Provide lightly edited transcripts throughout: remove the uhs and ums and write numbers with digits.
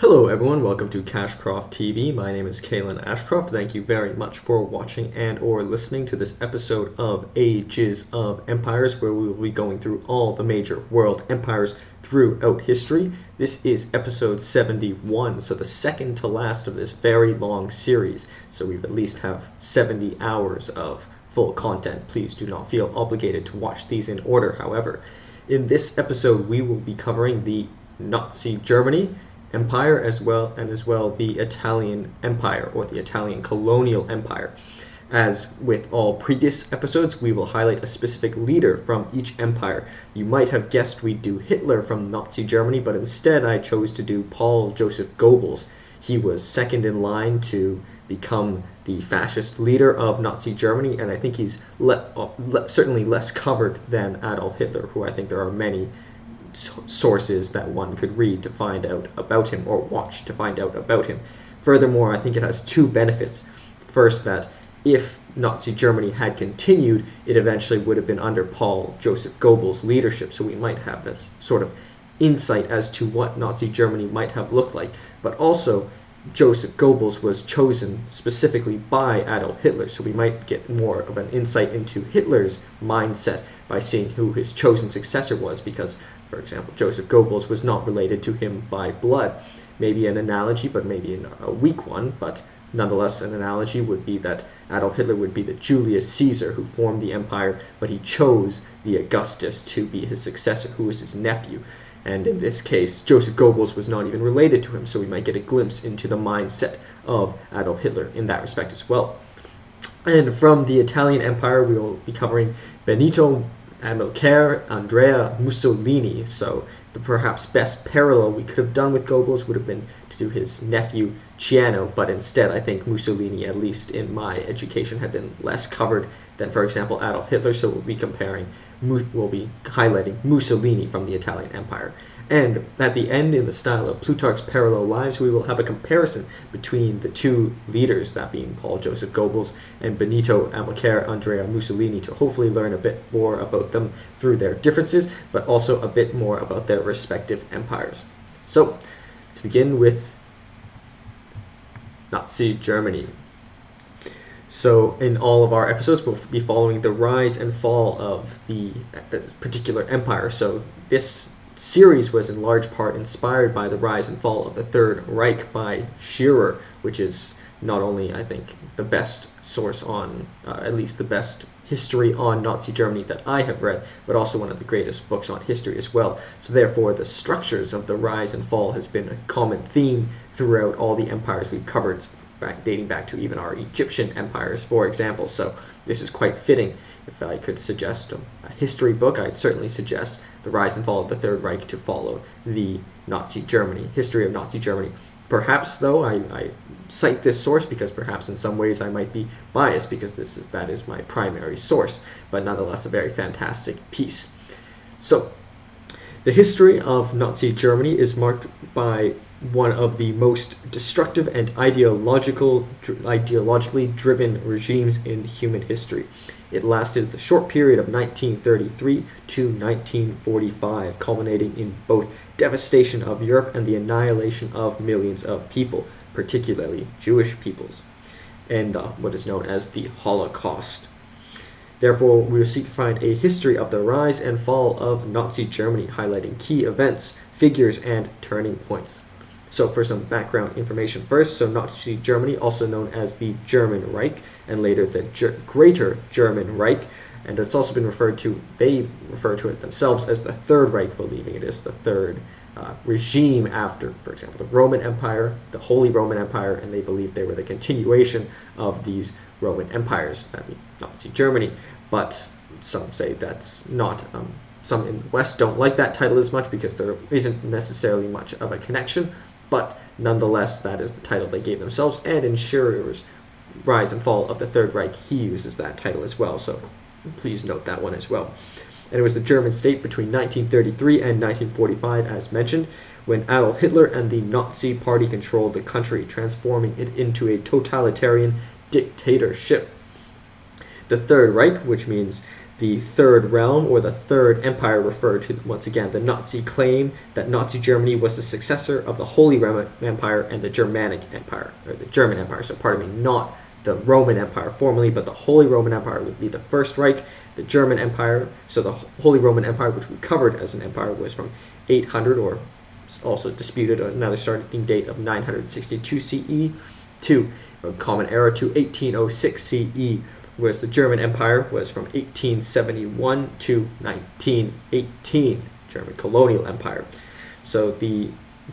Hello everyone, welcome to Cashcroft TV. My name is Kalen Ashcroft. Thank you very much for watching and or listening to this episode of Ages of Empires, where we will be going through all the major world empires throughout history. This is episode 71, so the second to last of this very long series. So we at least have 70 hours of full content. Please do not feel obligated to watch these in order, however. In this episode, we will be covering the Nazi Germany Empire as well the Italian Empire, or the Italian colonial empire. As with all previous episodes, we will highlight a specific leader from each empire. You might have guessed we'd do Hitler from Nazi Germany, but instead I chose to do Paul Joseph Goebbels. He was second in line to become the fascist leader of Nazi Germany, and I think he's certainly less covered than Adolf Hitler, who I think there are many sources that one could read to find out about him, or watch to find out about him. Furthermore, I think it has two benefits. First, that if Nazi Germany had continued, it eventually would have been under Paul Joseph Goebbels' leadership, so we might have this sort of insight as to what Nazi Germany might have looked like. But also, Joseph Goebbels was chosen specifically by Adolf Hitler, so we might get more of an insight into Hitler's mindset by seeing who his chosen successor was, because, for example, Joseph Goebbels was not related to him by blood. Maybe an analogy, but maybe a weak one, but nonetheless an analogy would be that Adolf Hitler would be the Julius Caesar who formed the empire, but he chose the Augustus to be his successor, who was his nephew. And in this case, Joseph Goebbels was not even related to him, so we might get a glimpse into the mindset of Adolf Hitler in that respect as well. And from the Italian Empire, we will be covering Benito, Amilcare, Andrea, Mussolini. So the perhaps best parallel we could have done with Goebbels would have been to do his nephew Ciano, but instead I think Mussolini, at least in my education, had been less covered than, for example, Adolf Hitler, so we'll be highlighting Mussolini from the Italian Empire. And at the end, in the style of Plutarch's Parallel Lives, we will have a comparison between the two leaders, that being Paul Joseph Goebbels and Benito Amilcare Andrea Mussolini, to hopefully learn a bit more about them through their differences, but also a bit more about their respective empires. So, to begin with Nazi Germany. So in all of our episodes, we'll be following the rise and fall of the particular empire. So this series was in large part inspired by the rise and fall of the Third Reich by Scherer, which is not only, I think, the best source on, at least the best history on Nazi Germany that I have read, but also one of the greatest books on history as well. So therefore, the structures of the rise and fall has been a common theme throughout all the empires we've covered, dating back to even our Egyptian empires, for example. So this is quite fitting. If I could suggest a history book, I'd certainly suggest The Rise and Fall of the Third Reich to follow the Nazi Germany, history of Nazi Germany. Perhaps, though, I cite this source because perhaps in some ways I might be biased, because that is my primary source, but nonetheless a very fantastic piece. So, the history of Nazi Germany is marked by one of the most destructive and ideologically driven regimes in human history. It lasted the short period of 1933 to 1945, culminating in both devastation of Europe and the annihilation of millions of people, particularly Jewish peoples, and what is known as the Holocaust. Therefore, we will seek to find a history of the rise and fall of Nazi Germany, highlighting key events, figures, and turning points. So for some background information first, so Nazi Germany, also known as the German Reich, and later the Greater German Reich, and it's also been they refer to it themselves as the Third Reich, believing it is the third regime after, for example, the Roman Empire, the Holy Roman Empire, and they believe they were the continuation of these Roman empires, that means Nazi Germany. But some say that's not, some in the West don't like that title as much because there isn't necessarily much of a connection, but nonetheless that is the title they gave themselves, and in Scherer's Rise and Fall of the Third Reich he uses that title as well, so please note that one as well. And it was the German state between 1933 and 1945, as mentioned, when Adolf Hitler and the Nazi Party controlled the country, transforming it into a totalitarian dictatorship. The Third Reich, which means The Third Realm, or the Third Empire, referred to, once again, the Nazi claim that Nazi Germany was the successor of the Holy Roman Empire and the Germanic Empire, or the German Empire, so pardon me, not the Roman Empire formally, but the Holy Roman Empire would be the First Reich. The German Empire, so the Holy Roman Empire, which we covered as an empire, was from 800, or also disputed another starting date of 962 CE, to Common Era to 1806 CE, whereas the German Empire was from 1871 to 1918, German colonial empire. So the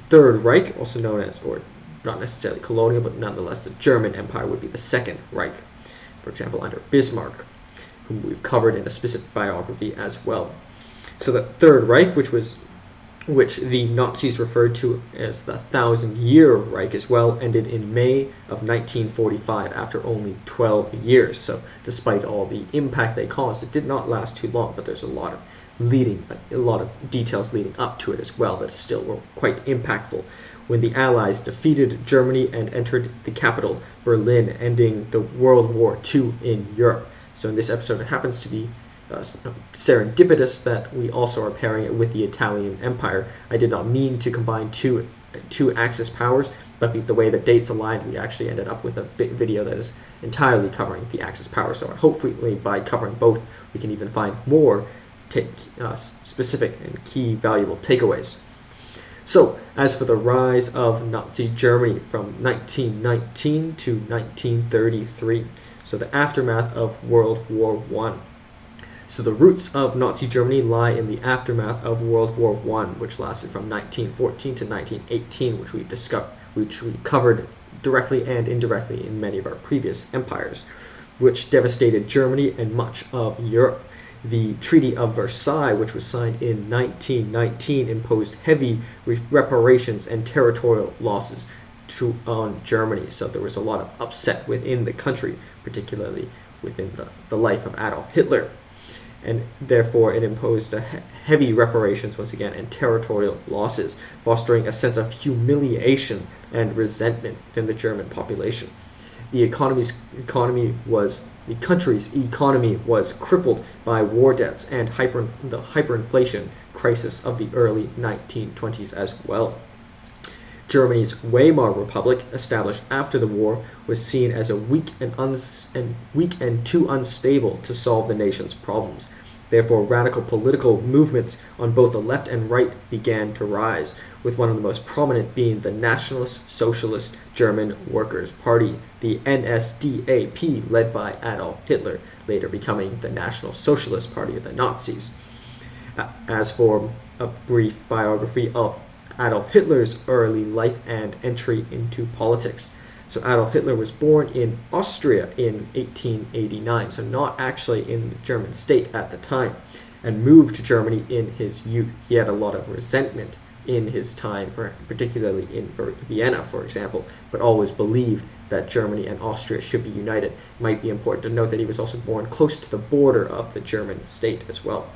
Third Reich, also known as, or not necessarily colonial, but nonetheless the German Empire, would be the Second Reich, for example, under Bismarck, whom we've covered in a specific biography as well. So the Third Reich, which the Nazis referred to as the 1,000-year Reich as well, ended in May of 1945 after only 12 years. So despite all the impact they caused, it did not last too long, but there's a lot of details leading up to it as well that still were quite impactful. When the Allies defeated Germany and entered the capital, Berlin, ending the World War II in Europe. So in this episode, it happens to be serendipitous that we also are pairing it with the Italian Empire. I did not mean to combine two Axis powers, but the way the dates aligned, we actually ended up with a video that is entirely covering the Axis power. So hopefully by covering both, we can even find more specific and key valuable takeaways. So, as for the rise of Nazi Germany from 1919 to 1933, so the aftermath of World War I. So the roots of Nazi Germany lie in the aftermath of World War I, which lasted from 1914 to 1918, which we covered directly and indirectly in many of our previous empires, which devastated Germany and much of Europe. The Treaty of Versailles, which was signed in 1919, imposed heavy reparations and territorial losses on Germany. So there was a lot of upset within the country, particularly within the life of Adolf Hitler. And therefore it imposed heavy reparations once again and territorial losses, fostering a sense of humiliation and resentment within the German population. The country's economy was crippled by war debts and the hyperinflation crisis of the early 1920s as well. Germany's Weimar Republic, established after the war, was seen as a weak and too unstable to solve the nation's problems. Therefore, radical political movements on both the left and right began to rise, with one of the most prominent being the Nationalist Socialist German Workers' Party, the NSDAP, led by Adolf Hitler, later becoming the National Socialist Party of the Nazis. As for a brief biography of Adolf Hitler's early life and entry into politics. So Adolf Hitler was born in Austria in 1889, so not actually in the German state at the time, and moved to Germany in his youth. He had a lot of resentment in his time, particularly in Vienna, for example, but always believed that Germany and Austria should be united. It might be important to note that he was also born close to the border of the German state as well.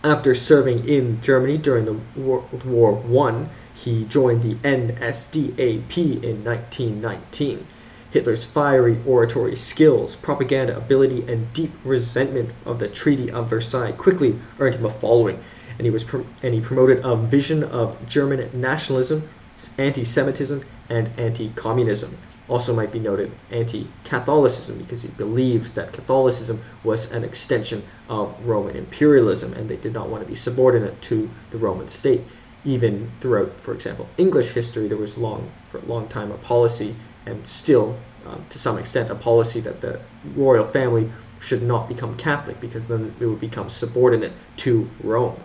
After serving in Germany during the World War I, he joined the NSDAP in 1919. Hitler's fiery oratory skills, propaganda ability, and deep resentment of the Treaty of Versailles quickly earned him a following, and he promoted a vision of German nationalism, anti-Semitism, and anti-communism. Also might be noted anti-Catholicism, because he believed that Catholicism was an extension of Roman imperialism, and they did not want to be subordinate to the Roman state. Even throughout, for example, English history, there was for a long time a policy, and still to some extent a policy, that the royal family should not become Catholic, because then it would become subordinate to Rome.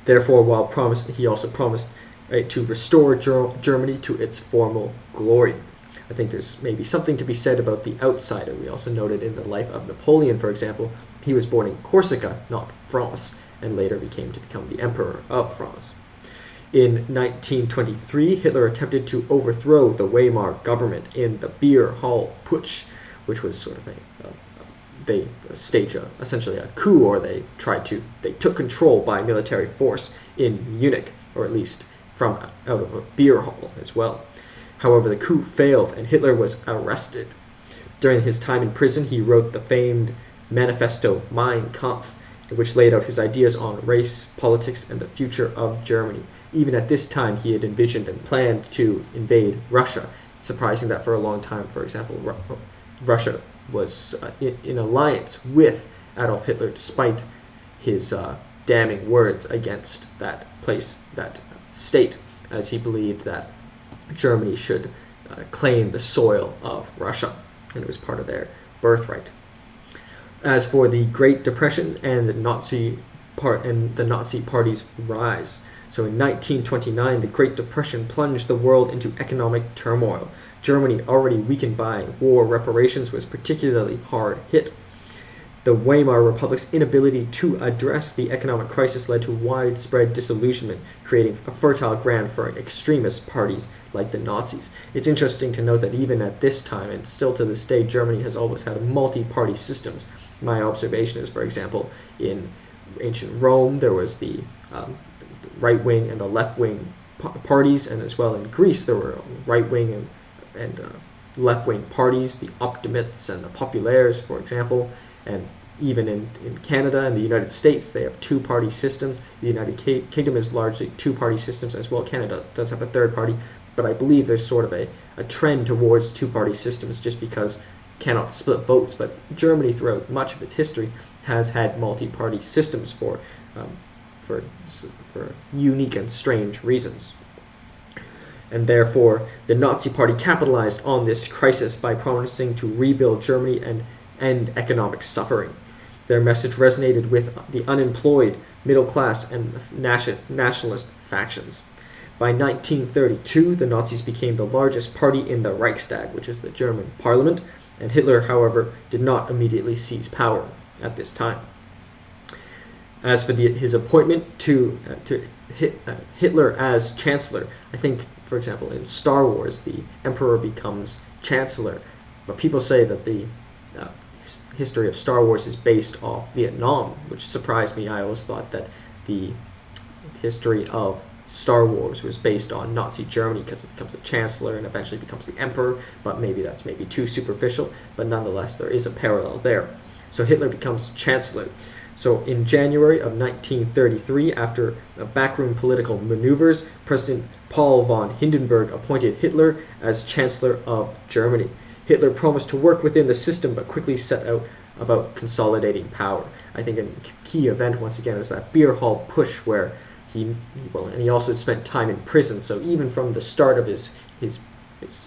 Therefore, he also promised to restore Germany to its former glory. I think there's maybe something to be said about the outsider. We also noted in the life of Napoleon, for example, he was born in Corsica, not France, and later became the Emperor of France. In 1923, Hitler attempted to overthrow the Weimar government in the Beer Hall Putsch, which was sort of they staged essentially a coup, or they took control by military force in Munich, or at least from out of a beer hall as well. However, the coup failed and Hitler was arrested. During his time in prison, he wrote the famed manifesto Mein Kampf, which laid out his ideas on race, politics, and the future of Germany. Even at this time, he had envisioned and planned to invade Russia. It's surprising that for a long time, for example, Russia was in alliance with Adolf Hitler, despite his damning words against that state, as he believed that Germany should claim the soil of Russia, and it was part of their birthright. As for the Great Depression and the Nazi Party's rise, so in 1929, the Great Depression plunged the world into economic turmoil. Germany, already weakened by war reparations, was particularly hard hit. The Weimar Republic's inability to address the economic crisis led to widespread disillusionment, creating a fertile ground for extremist parties like the Nazis. It's interesting to note that even at this time, and still to this day, Germany has always had multi-party systems. My observation is, for example, in ancient Rome, there was the right-wing and the left-wing parties, and as well in Greece, there were right-wing and left-wing parties, the optimates and the populaires, for example, and even in Canada and the United States, they have two-party systems. The United Kingdom is largely two-party systems as well. Canada does have a third party, but I believe there's sort of a trend towards two-party systems just because cannot split votes. But Germany, throughout much of its history, has had multi-party systems for unique and strange reasons. And therefore, the Nazi Party capitalized on this crisis by promising to rebuild Germany and end economic suffering. Their message resonated with the unemployed, middle class, and nationalist factions. By 1932, the Nazis became the largest party in the Reichstag, which is the German parliament, and Hitler, however, did not immediately seize power at this time. As for his appointment to Hitler as Chancellor, I think, for example, in Star Wars, the Emperor becomes Chancellor, but people say that the history of Star Wars is based off Vietnam, which surprised me. I always thought that the history of Star Wars was based on Nazi Germany because it becomes a chancellor and eventually becomes the emperor, but maybe that's too superficial, but nonetheless there is a parallel there. So Hitler becomes chancellor. So in January of 1933, after backroom political maneuvers, President Paul von Hindenburg appointed Hitler as Chancellor of Germany. Hitler promised to work within the system, but quickly set out about consolidating power. I think a key event, once again, is that beer hall push where and he also spent time in prison, so even from the start of his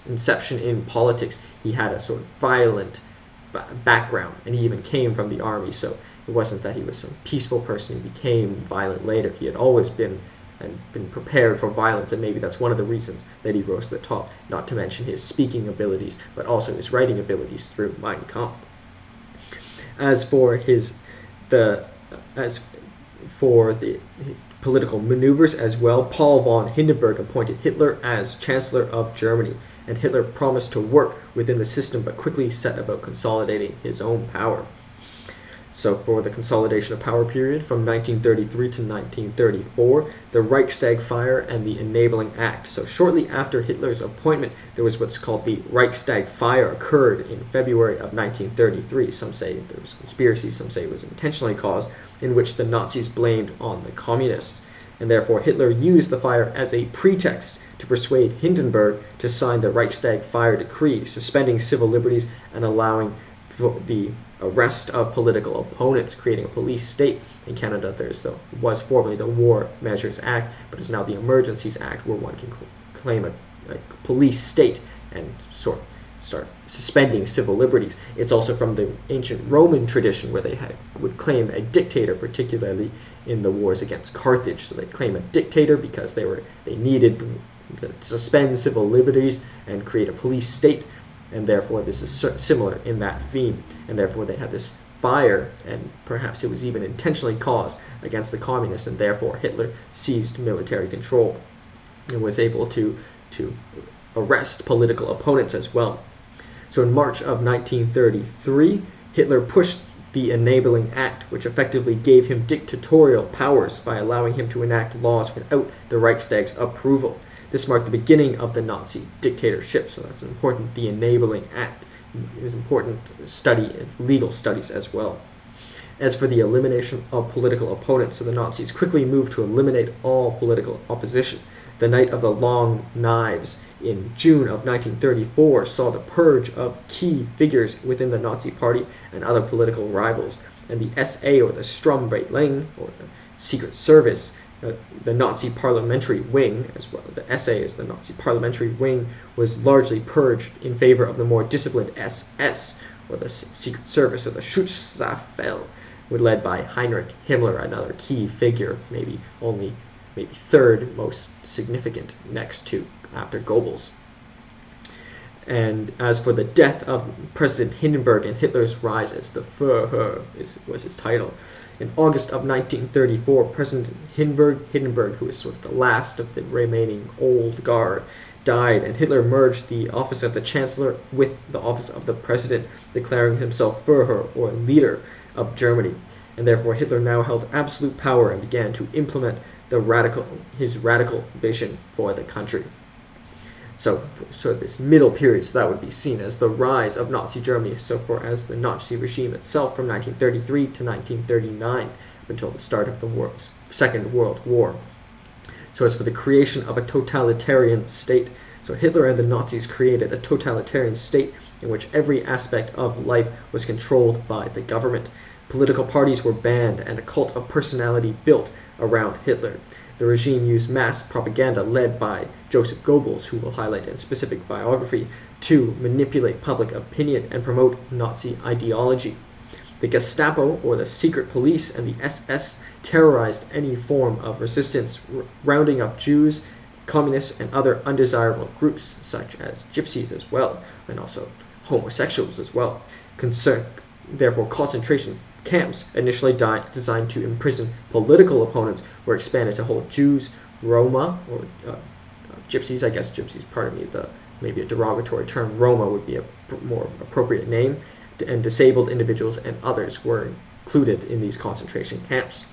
inception in politics, he had a sort of violent background, and he even came from the army, so it wasn't that he was some peaceful person who became violent later. He had always been prepared for violence, and maybe that's one of the reasons that he rose to the top, not to mention his speaking abilities, but also his writing abilities through Mein Kampf. As for the political maneuvers as well, Paul von Hindenburg appointed Hitler as Chancellor of Germany, and Hitler promised to work within the system but quickly set about consolidating his own power. So for the consolidation of power period from 1933 to 1934, the Reichstag fire and the Enabling Act. So shortly after Hitler's appointment, there was what's called the Reichstag fire occurred in February of 1933. Some say there was conspiracy, some say it was intentionally caused, in which the Nazis blamed on the communists. And therefore Hitler used the fire as a pretext to persuade Hindenburg to sign the Reichstag fire decree, suspending civil liberties and allowing the arrest of political opponents, creating a police state. In Canada, there was formerly the War Measures Act, but is now the Emergencies Act, where one can claim a police state and start suspending civil liberties. It's also from the ancient Roman tradition, where they would claim a dictator, particularly in the wars against Carthage. So they claim a dictator because they needed to suspend civil liberties and create a police state. And therefore this is similar in that theme, and therefore they had this fire, and perhaps it was even intentionally caused against the communists, and therefore Hitler seized military control and was able to arrest political opponents as well. So in March of 1933, Hitler pushed the Enabling Act, which effectively gave him dictatorial powers by allowing him to enact laws without the Reichstag's approval. This marked the beginning of the Nazi dictatorship, so that's important. The Enabling Act is important study in legal studies as well. As for the elimination of political opponents, so the Nazis quickly moved to eliminate all political opposition. The Night of the Long Knives in June of 1934 saw the purge of key figures within the Nazi Party and other political rivals, and the SA, or the Sturmabteilung, or the Secret Service, the Nazi parliamentary wing, as well, the SA is the Nazi parliamentary wing, was largely purged in favor of the more disciplined SS, or the Secret Service, or the Schutzstaffel, led by Heinrich Himmler, another key figure, maybe third most significant next to after Goebbels. And as for the death of President Hindenburg and Hitler's rise as the Führer was his title. In August of 1934, President Hindenburg, who was sort of the last of the remaining old guard, died, and Hitler merged the office of the Chancellor with the office of the President, declaring himself Führer, or leader, of Germany. And therefore Hitler now held absolute power and began to implement his radical vision for the country. So this middle period, so that would be seen as the rise of Nazi Germany, so far as the Nazi regime itself from 1933 to 1939, until the start of the Second World War. So as for the creation of a totalitarian state, so Hitler and the Nazis created a totalitarian state in which every aspect of life was controlled by the government. Political parties were banned and a cult of personality built around Hitler. The regime used mass propaganda led by Joseph Goebbels, who we'll highlight in a specific biography, to manipulate public opinion and promote Nazi ideology. The Gestapo, or the secret police, and the SS terrorized any form of resistance, rounding up Jews, communists, and other undesirable groups, such as gypsies as well, and also homosexuals as well. Therefore, concentration camps, initially designed to imprison political opponents, were expanded to hold Jews, Roma, or gypsies. I guess gypsies, pardon me, maybe a derogatory term. Roma would be a more appropriate name. And disabled individuals and others were included in these concentration camps.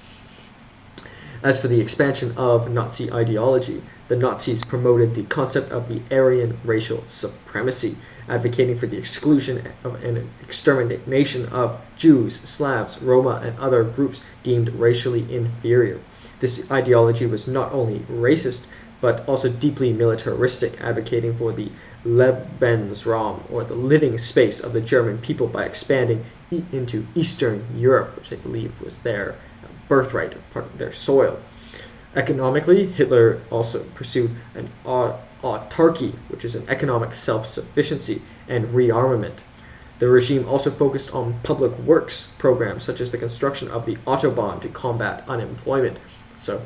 As for the expansion of Nazi ideology, the Nazis promoted the concept of the Aryan racial supremacy, advocating for the exclusion of and extermination of Jews, Slavs, Roma, and other groups deemed racially inferior. This ideology was not only racist, but also deeply militaristic, advocating for the Lebensraum, or the living space of the German people, by expanding into Eastern Europe, which they believed was their birthright, part of their soil. Economically, Hitler also pursued an autarky, which is an economic self-sufficiency, and rearmament. The regime also focused on public works programs, such as the construction of the Autobahn to combat unemployment. So,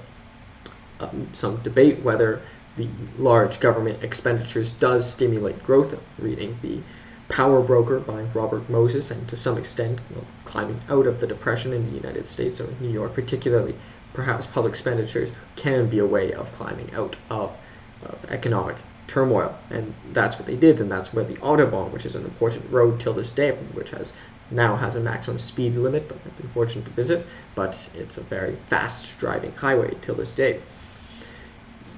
some debate whether the large government expenditures does stimulate growth. Reading The Power Broker by Robert Moses, and to some extent, climbing out of the Depression in the United States, or New York particularly, perhaps public expenditures can be a way of climbing out of economic turmoil. And that's what they did, and that's where the Autobahn, which is an important road till this day, which now has a maximum speed limit, but I've been fortunate to visit, but it's a very fast driving highway till this day.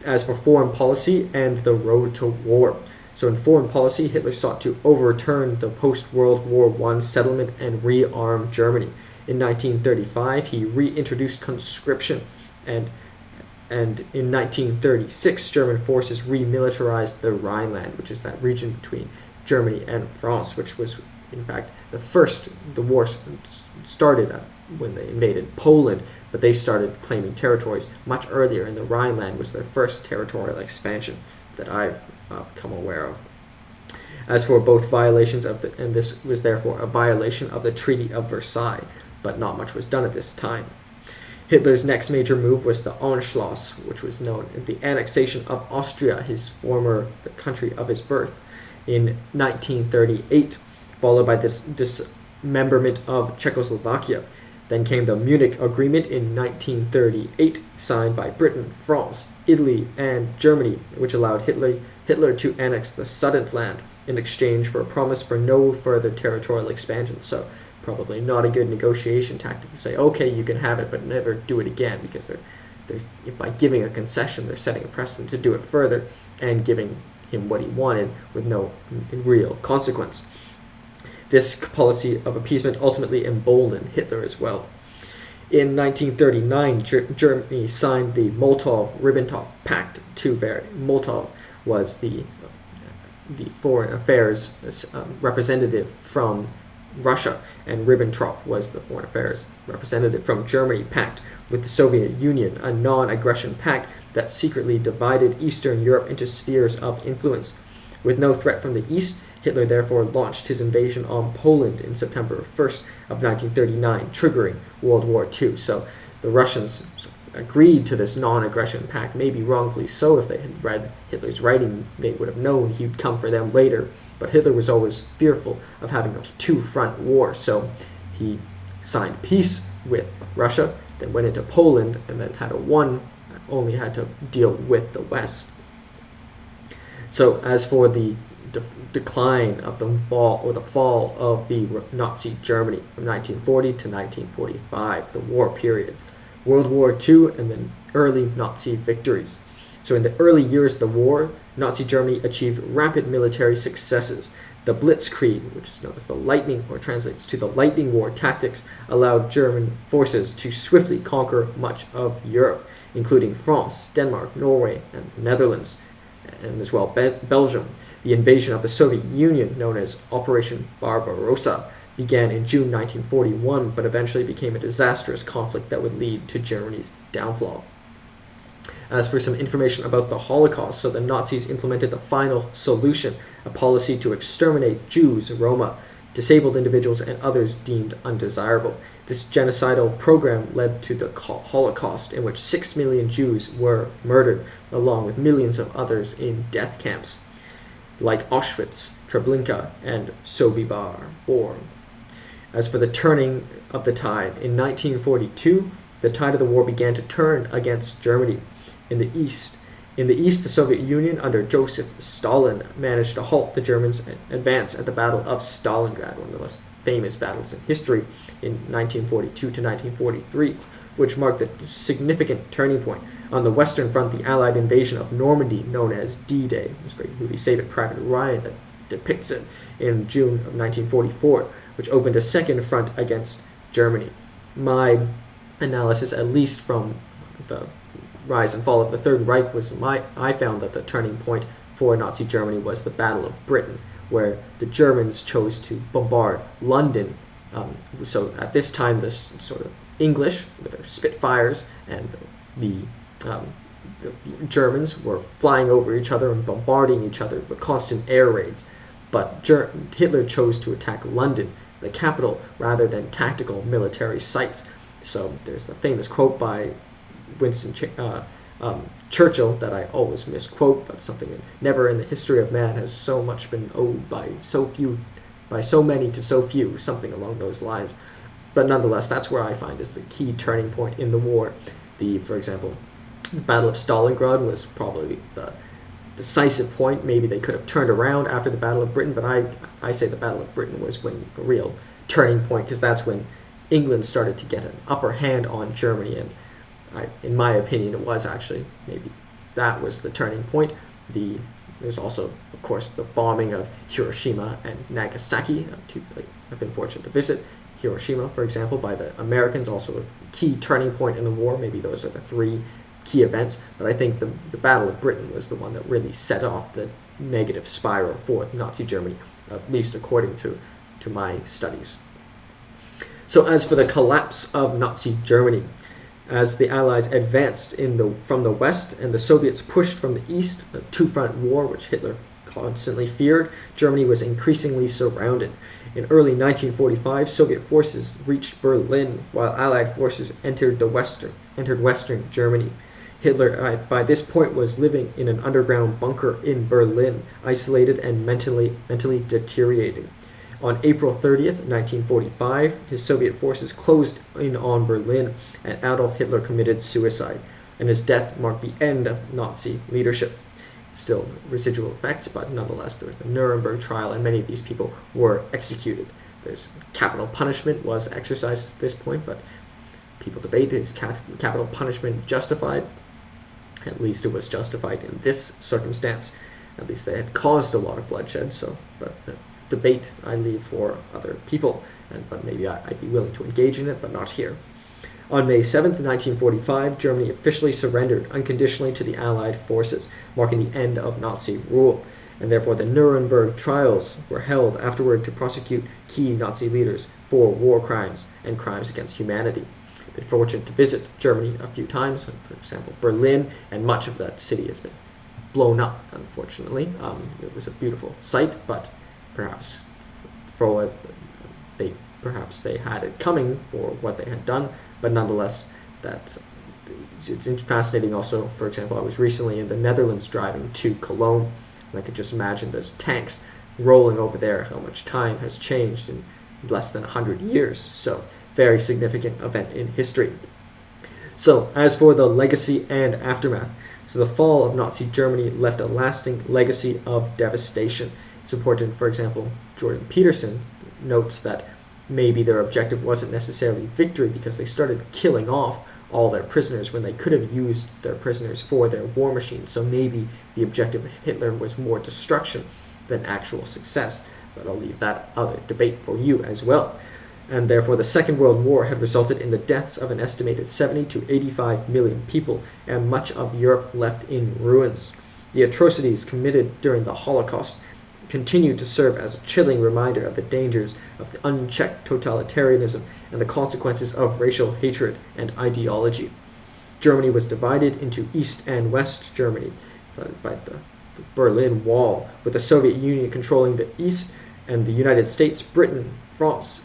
As for foreign policy and the road to war. So in foreign policy, Hitler sought to overturn the post-World War I settlement and rearm Germany. In 1935, he reintroduced conscription, and in 1936, German forces remilitarized the Rhineland, which is that region between Germany and France, which was, in fact, the war started when they invaded Poland, but they started claiming territories much earlier, and the Rhineland was their first territorial expansion that I've become aware of. As for both violations and this was therefore a violation of the Treaty of Versailles, but not much was done at this time. Hitler's next major move was the Anschluss, which was known as the annexation of Austria, the country of his birth, in 1938, followed by this dismemberment of Czechoslovakia. Then came the Munich Agreement in 1938, signed by Britain, France, Italy, and Germany, which allowed Hitler to annex the Sudetenland in exchange for a promise for no further territorial expansion. So probably not a good negotiation tactic to say, okay, you can have it, but never do it again, because by giving a concession, they're setting a precedent to do it further and giving him what he wanted with no real consequence. This policy of appeasement ultimately emboldened Hitler as well. In 1939, Germany signed the Molotov-Ribbentrop Pact. Molotov was the foreign affairs representative from Russia, and Ribbentrop was the foreign affairs representative from Germany, pact with the Soviet Union, a non-aggression pact that secretly divided Eastern Europe into spheres of influence. With no threat from the East, Hitler therefore launched his invasion on Poland in September 1st of 1939, triggering World War II. So the Russians agreed to this non-aggression pact, maybe wrongfully so. If they had read Hitler's writing, they would have known he'd come for them later. But Hitler was always fearful of having a two-front war, so he signed peace with Russia, then went into Poland, and then only had to deal with the West. So as for the decline of the fall of the Nazi Germany from 1940 to 1945, the war period, World War II, and then early Nazi victories. So in the early years of the war, Nazi Germany achieved rapid military successes. The Blitzkrieg, which is known as the lightning, or translates to the lightning war tactics, allowed German forces to swiftly conquer much of Europe, including France, Denmark, Norway, and the Netherlands, and as well Belgium. The invasion of the Soviet Union, known as Operation Barbarossa, began in June 1941, but eventually became a disastrous conflict that would lead to Germany's downfall. As for some information about the Holocaust, so the Nazis implemented the final solution, a policy to exterminate Jews, Roma, disabled individuals, and others deemed undesirable. This genocidal program led to the Holocaust, in which 6 million Jews were murdered, along with millions of others in death camps, like Auschwitz, Treblinka, and Sobibor. As for the turning of the tide, in 1942, the tide of the war began to turn against Germany. In the East, the Soviet Union under Joseph Stalin managed to halt the Germans' advance at the Battle of Stalingrad, one of the most famous battles in history, in 1942 to 1943, which marked a significant turning point. On the Western Front, the Allied invasion of Normandy, known as D-Day, this great movie Saving Private Ryan that depicts it, in June of 1944, which opened a second front against Germany. My analysis, at least from the rise and fall of the Third Reich, I found that the turning point for Nazi Germany was the Battle of Britain, where the Germans chose to bombard London. So at this time, the sort of English with their Spitfires and the Germans were flying over each other and bombarding each other with constant air raids. But Hitler chose to attack London, the capital, rather than tactical military sites. So there's the famous quote by Winston Churchill that I always misquote. That's something that never in the history of man has so much been owed by so many to so few, something along those lines. But nonetheless, that's where I find is the key turning point in the war. For example, the Battle of Stalingrad was probably the decisive point. Maybe they could have turned around after the Battle of Britain, but I say the Battle of Britain was when the real turning point, because that's when England started to get an upper hand on Germany, and in my opinion, it was actually maybe that was the turning point. There's also, of course, the bombing of Hiroshima and Nagasaki. I've been fortunate to visit Hiroshima, for example, by the Americans, also a key turning point in the war. Maybe those are the three key events, but I think the Battle of Britain was the one that really set off the negative spiral for Nazi Germany, at least according to my studies. So as for the collapse of Nazi Germany, as the Allies advanced from the west and the Soviets pushed from the east, a two-front war which Hitler constantly feared, Germany was increasingly surrounded. In early 1945, Soviet forces reached Berlin, while Allied forces entered western Germany. Hitler, by this point, was living in an underground bunker in Berlin, isolated and mentally deteriorating. On April 30th, 1945, his Soviet forces closed in on Berlin, and Adolf Hitler committed suicide, and his death marked the end of Nazi leadership. Still residual effects, but nonetheless, there was the Nuremberg trial, and many of these people were executed. Capital punishment was exercised at this point, but people debate, is capital punishment justified? At least it was justified in this circumstance. At least they had caused a lot of bloodshed, but debate I leave for other people, but maybe I'd be willing to engage in it, but not here. On May 7, 1945, Germany officially surrendered unconditionally to the Allied forces, marking the end of Nazi rule, and therefore the Nuremberg trials were held afterward to prosecute key Nazi leaders for war crimes and crimes against humanity. I've been fortunate to visit Germany a few times. For example, Berlin, and much of that city has been blown up, unfortunately. It was a beautiful sight, but perhaps they had it coming for what they had done, but nonetheless, it's fascinating. Also, for example, I was recently in the Netherlands driving to Cologne, and I could just imagine those tanks rolling over there, how much time has changed in less than 100 years. So, very significant event in history. So, as for the legacy and aftermath, so the fall of Nazi Germany left a lasting legacy of devastation. It's important, for example, Jordan Peterson notes that maybe their objective wasn't necessarily victory because they started killing off all their prisoners when they could have used their prisoners for their war machine. So maybe the objective of Hitler was more destruction than actual success. But I'll leave that other debate for you as well. And therefore the Second World War had resulted in the deaths of an estimated 70 to 85 million people, and much of Europe left in ruins. The atrocities committed during the Holocaust continued to serve as a chilling reminder of the dangers of the unchecked totalitarianism and the consequences of racial hatred and ideology. Germany was divided into East and West Germany by the Berlin Wall, with the Soviet Union controlling the East and the United States, Britain, France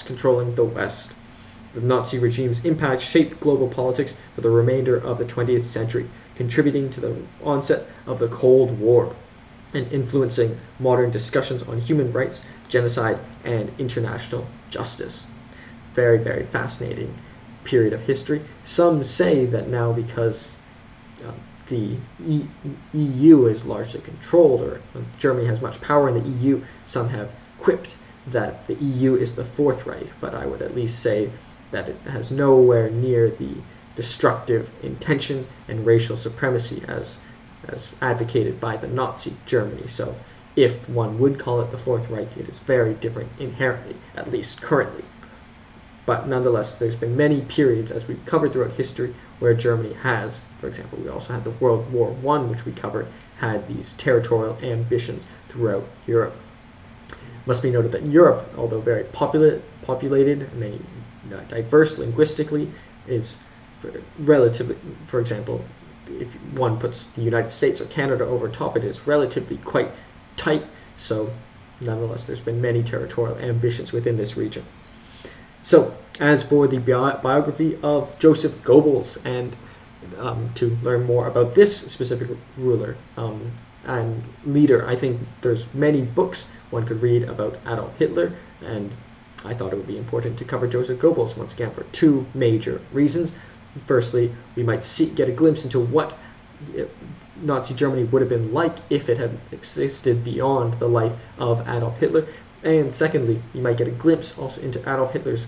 controlling the West. The Nazi regime's impact shaped global politics for the remainder of the 20th century, contributing to the onset of the Cold War and influencing modern discussions on human rights, genocide, and international justice. Very, very fascinating period of history. Some say that now because the EU is largely controlled, or Germany has much power in the EU, some have quipped that the EU is the Fourth Reich, but I would at least say that it has nowhere near the destructive intention and racial supremacy as advocated by the Nazi Germany. So if one would call it the Fourth Reich, it is very different inherently, at least currently. But nonetheless, there's been many periods, as we've covered throughout history, where Germany has, for example, we also had the World War I, which we covered, had these territorial ambitions throughout Europe. It must be noted that Europe, although very populated and diverse linguistically, is relatively, for example, if one puts the United States or Canada over top, it is relatively quite tight. So nonetheless, there's been many territorial ambitions within this region. So as for the biography of Joseph Goebbels, and to learn more about this specific ruler and leader, I think there's many books one could read about Adolf Hitler, and I thought it would be important to cover Joseph Goebbels once again for two major reasons. Firstly, we might get a glimpse into what Nazi Germany would have been like if it had existed beyond the life of Adolf Hitler. And secondly, you might get a glimpse also into Adolf Hitler's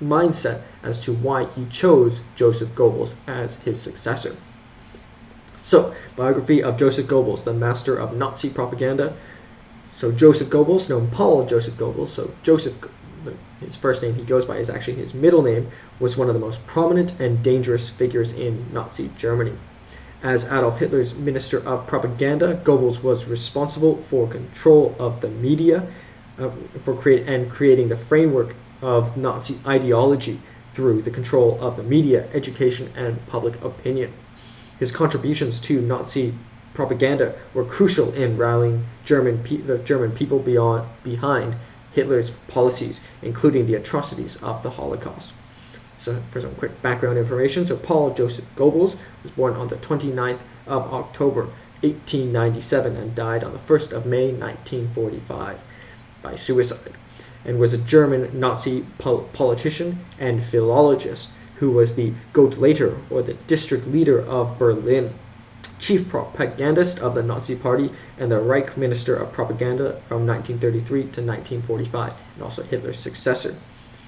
mindset as to why he chose Joseph Goebbels as his successor. So, biography of Joseph Goebbels, the master of Nazi propaganda. So Joseph Goebbels, known Paul Joseph Goebbels, so Joseph, his first name he goes by is actually his middle name, was one of the most prominent and dangerous figures in Nazi Germany. As Adolf Hitler's minister of propaganda, Goebbels was responsible for control of the media, creating the framework of Nazi ideology through the control of the media, education, and public opinion. His contributions to Nazi propaganda were crucial in rallying the German people behind Hitler's policies, including the atrocities of the Holocaust. So for some quick background information, so Paul Joseph Goebbels was born on the 29th of October 1897 and died on the 1st of May 1945 by suicide, and was a German Nazi politician and philologist who was the Goteleiter, or the district leader of Berlin, chief propagandist of the Nazi Party, and the Reich Minister of Propaganda from 1933 to 1945, and also Hitler's successor.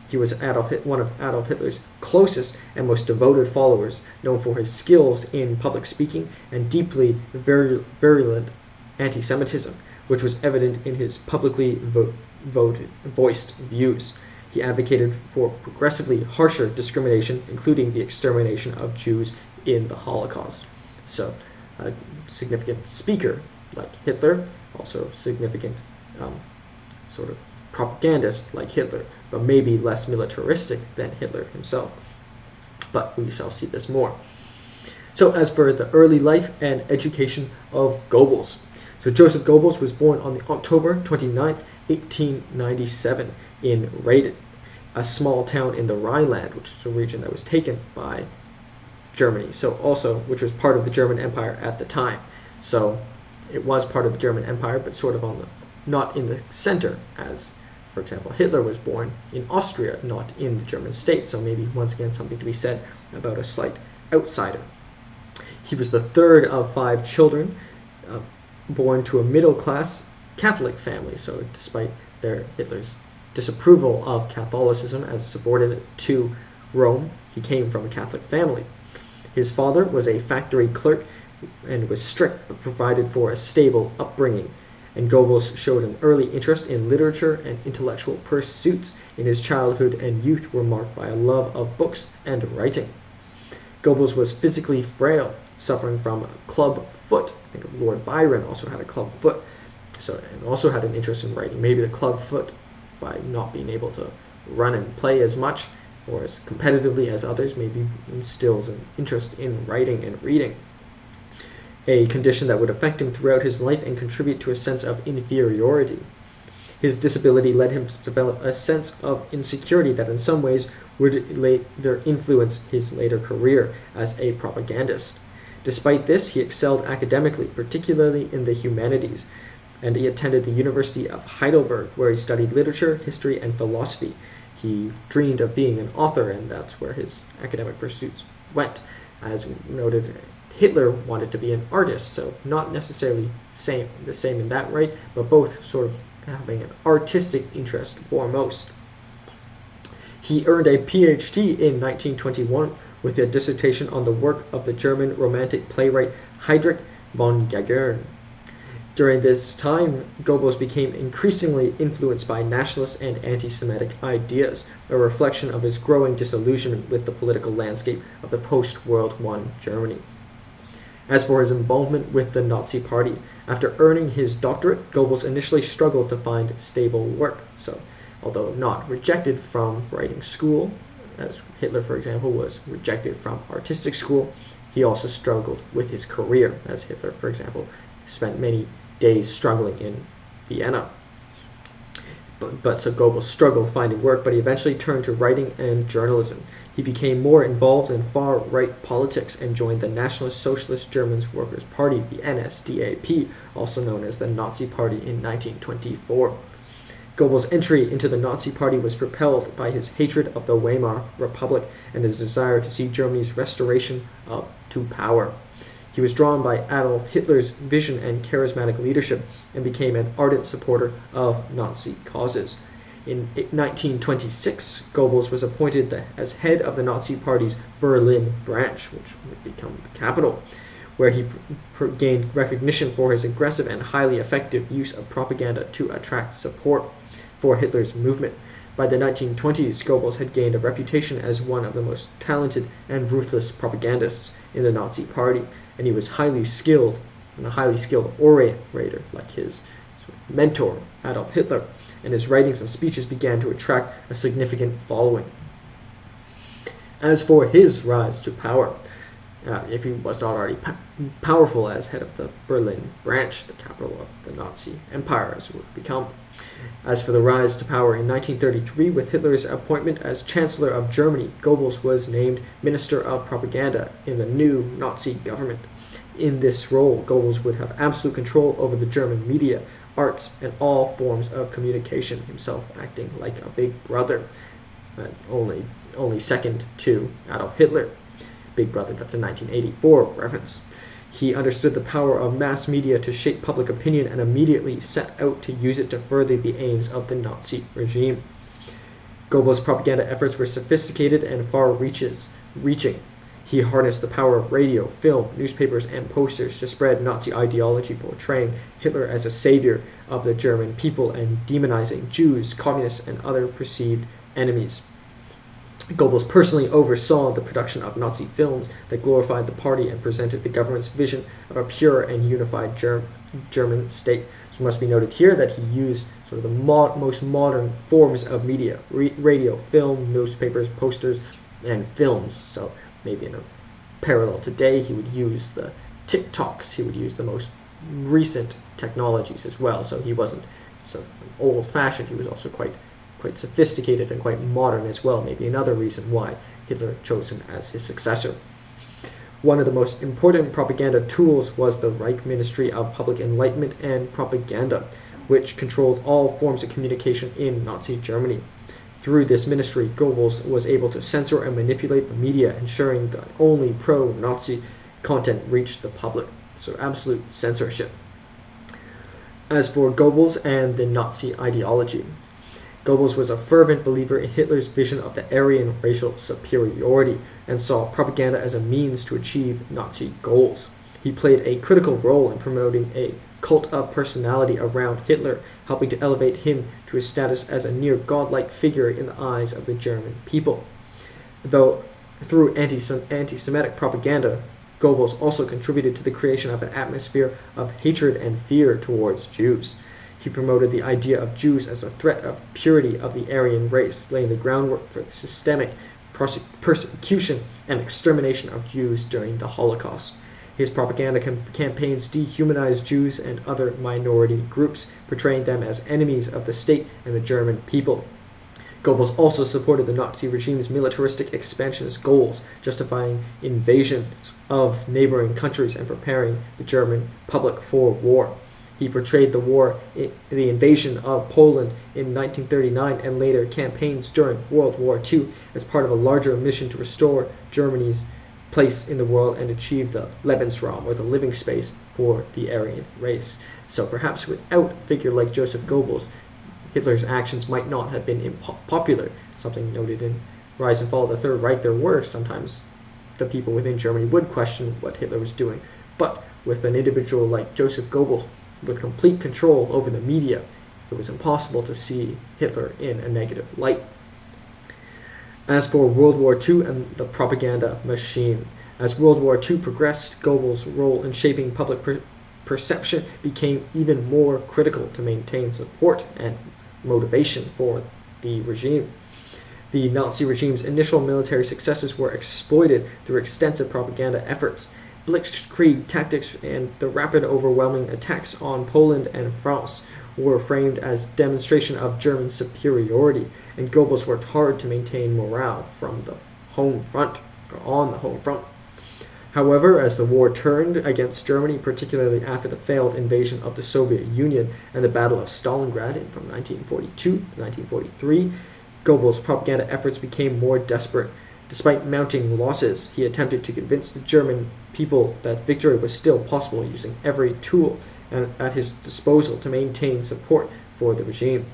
He was one of Adolf Hitler's closest and most devoted followers, known for his skills in public speaking and deeply virulent anti-Semitism, which was evident in his publicly voiced views. He advocated for progressively harsher discrimination, including the extermination of Jews in the Holocaust. So, a significant speaker like Hitler, also significant sort of propagandist like Hitler, but maybe less militaristic than Hitler himself. But we shall see this more. So as for the early life and education of Goebbels. So Joseph Goebbels was born on October 29th, 1897 in Reden, a small town in the Rhineland, which is a region that was taken by Germany, so also which was part of the German Empire at the time. So it was part of the German Empire, but sort of on the not in the center, as for example Hitler was born in Austria, not in the German state. So maybe once again something to be said about a slight outsider. He was the third of 5 children, born to a middle-class Catholic family. So despite Hitler's disapproval of Catholicism as subordinate to Rome, he came from a Catholic family. His father was a factory clerk and was strict but provided for a stable upbringing, and Goebbels showed an early interest in literature and intellectual pursuits. In his childhood and youth were marked by a love of books and writing. Goebbels was physically frail, suffering from a club foot. I think of Lord Byron also had a club foot, and also had an interest in writing. Maybe the club foot, by not being able to run and play as much or as competitively as others, maybe instills an interest in writing and reading, a condition that would affect him throughout his life and contribute to a sense of inferiority. His disability led him to develop a sense of insecurity that in some ways would later influence his later career as a propagandist. Despite this, he excelled academically, particularly in the humanities, and he attended the University of Heidelberg, where he studied literature, history, and philosophy. He dreamed of being an author, and that's where his academic pursuits went. As noted, Hitler wanted to be an artist, so not necessarily the same in that right, but both sort of having an artistic interest foremost. He earned a PhD in 1921 with a dissertation on the work of the German Romantic playwright Heinrich von Gagern. During this time, Goebbels became increasingly influenced by nationalist and anti-Semitic ideas, a reflection of his growing disillusionment with the political landscape of the post-World I Germany. As for his involvement with the Nazi Party, after earning his doctorate, Goebbels initially struggled to find stable work. So, although not rejected from writing school, as Hitler, for example, was rejected from artistic school, he also struggled with his career, as Hitler, for example, spent many days struggling in Vienna. So Goebbels struggled finding work, but he eventually turned to writing and journalism. He became more involved in far-right politics and joined the National Socialist German Workers' Party, the NSDAP, also known as the Nazi Party, in 1924. Goebbels' entry into the Nazi Party was propelled by his hatred of the Weimar Republic and his desire to see Germany's restoration to power. He was drawn by Adolf Hitler's vision and charismatic leadership and became an ardent supporter of Nazi causes. In 1926, Goebbels was appointed as head of the Nazi Party's Berlin branch, which would become the capital, where he gained recognition for his aggressive and highly effective use of propaganda to attract support for Hitler's movement. By the 1920s, Goebbels had gained a reputation as one of the most talented and ruthless propagandists in the Nazi Party, and he was highly skilled orator like his mentor, Adolf Hitler, and his writings and speeches began to attract a significant following. As for his rise to power, if he was not already powerful as head of the Berlin branch, the capital of the Nazi Empire, as it would become. As for the rise to power in 1933, with Hitler's appointment as Chancellor of Germany, Goebbels was named Minister of Propaganda in the new Nazi government. In this role, Goebbels would have absolute control over the German media, arts, and all forms of communication, himself acting like a big brother, only second to Adolf Hitler. Big Brother, that's a 1984 reference. He understood the power of mass media to shape public opinion and immediately set out to use it to further the aims of the Nazi regime. Goebbels' propaganda efforts were sophisticated and far-reaching. He harnessed the power of radio, film, newspapers, and posters to spread Nazi ideology, portraying Hitler as a savior of the German people and demonizing Jews, communists, and other perceived enemies. Goebbels personally oversaw the production of Nazi films that glorified the party and presented the government's vision of a pure and unified German state. So it must be noted here that he used sort of the most modern forms of media: radio, film, newspapers, posters, and films. So maybe in a parallel today, he would use the TikToks, he would use the most recent technologies as well. So he wasn't so old-fashioned, he was also quite sophisticated and quite modern as well. Maybe another reason why Hitler chose him as his successor. One of the most important propaganda tools was the Reich Ministry of Public Enlightenment and Propaganda, which controlled all forms of communication in Nazi Germany. Through this ministry, Goebbels was able to censor and manipulate the media, ensuring that only pro-Nazi content reached the public. So absolute censorship. As for Goebbels and the Nazi ideology, Goebbels was a fervent believer in Hitler's vision of the Aryan racial superiority and saw propaganda as a means to achieve Nazi goals. He played a critical role in promoting a cult of personality around Hitler, helping to elevate him to his status as a near godlike figure in the eyes of the German people. Though through anti-Semitic propaganda, Goebbels also contributed to the creation of an atmosphere of hatred and fear towards Jews. He promoted the idea of Jews as a threat of purity of the Aryan race, laying the groundwork for the systemic persecution and extermination of Jews during the Holocaust. His propaganda campaigns dehumanized Jews and other minority groups, portraying them as enemies of the state and the German people. Goebbels also supported the Nazi regime's militaristic expansionist goals, justifying invasions of neighboring countries and preparing the German public for war. He portrayed the invasion of Poland in 1939 and later campaigns during World War II as part of a larger mission to restore Germany's place in the world and achieve the Lebensraum, or the living space, for the Aryan race. So perhaps without a figure like Joseph Goebbels, Hitler's actions might not have been unpopular. Something noted in Rise and Fall of the Third Reich, there were sometimes the people within Germany would question what Hitler was doing. But with an individual like Joseph Goebbels, with complete control over the media, it was impossible to see Hitler in a negative light. As for World War II and the propaganda machine, as World War II progressed, Goebbels' role in shaping public perception became even more critical to maintain support and motivation for the regime. The Nazi regime's initial military successes were exploited through extensive propaganda efforts. Blitzkrieg tactics and the rapid overwhelming attacks on Poland and France were framed as demonstration of German superiority, and Goebbels worked hard to maintain morale from the home front, or on the home front. However, as the war turned against Germany, particularly after the failed invasion of the Soviet Union and the Battle of Stalingrad from 1942 to 1943, Goebbels' propaganda efforts became more desperate. Despite mounting losses, he attempted to convince the German people that victory was still possible, using every tool at his disposal to maintain support for the regime.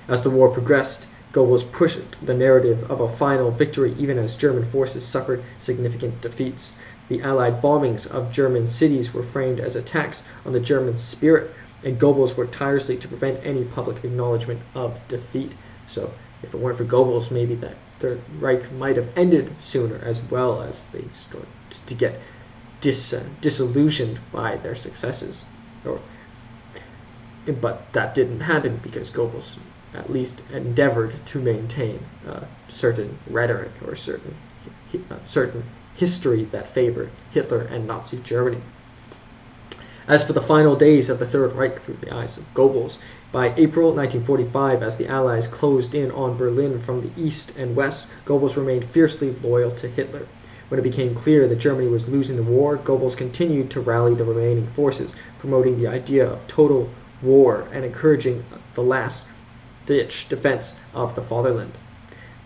As the war progressed, Goebbels pushed the narrative of a final victory even as German forces suffered significant defeats. The Allied bombings of German cities were framed as attacks on the German spirit, and Goebbels worked tirelessly to prevent any public acknowledgement of defeat. So if it weren't for Goebbels, maybe that Third Reich might have ended sooner, as well as they started to get disillusioned by their successes. But that didn't happen because Goebbels at least endeavored to maintain certain rhetoric or certain history that favored Hitler and Nazi Germany. As for the final days of the Third Reich through the eyes of Goebbels, by April 1945, as the Allies closed in on Berlin from the east and west, Goebbels remained fiercely loyal to Hitler. When it became clear that Germany was losing the war, Goebbels continued to rally the remaining forces, promoting the idea of total war and encouraging the last-ditch defense of the fatherland.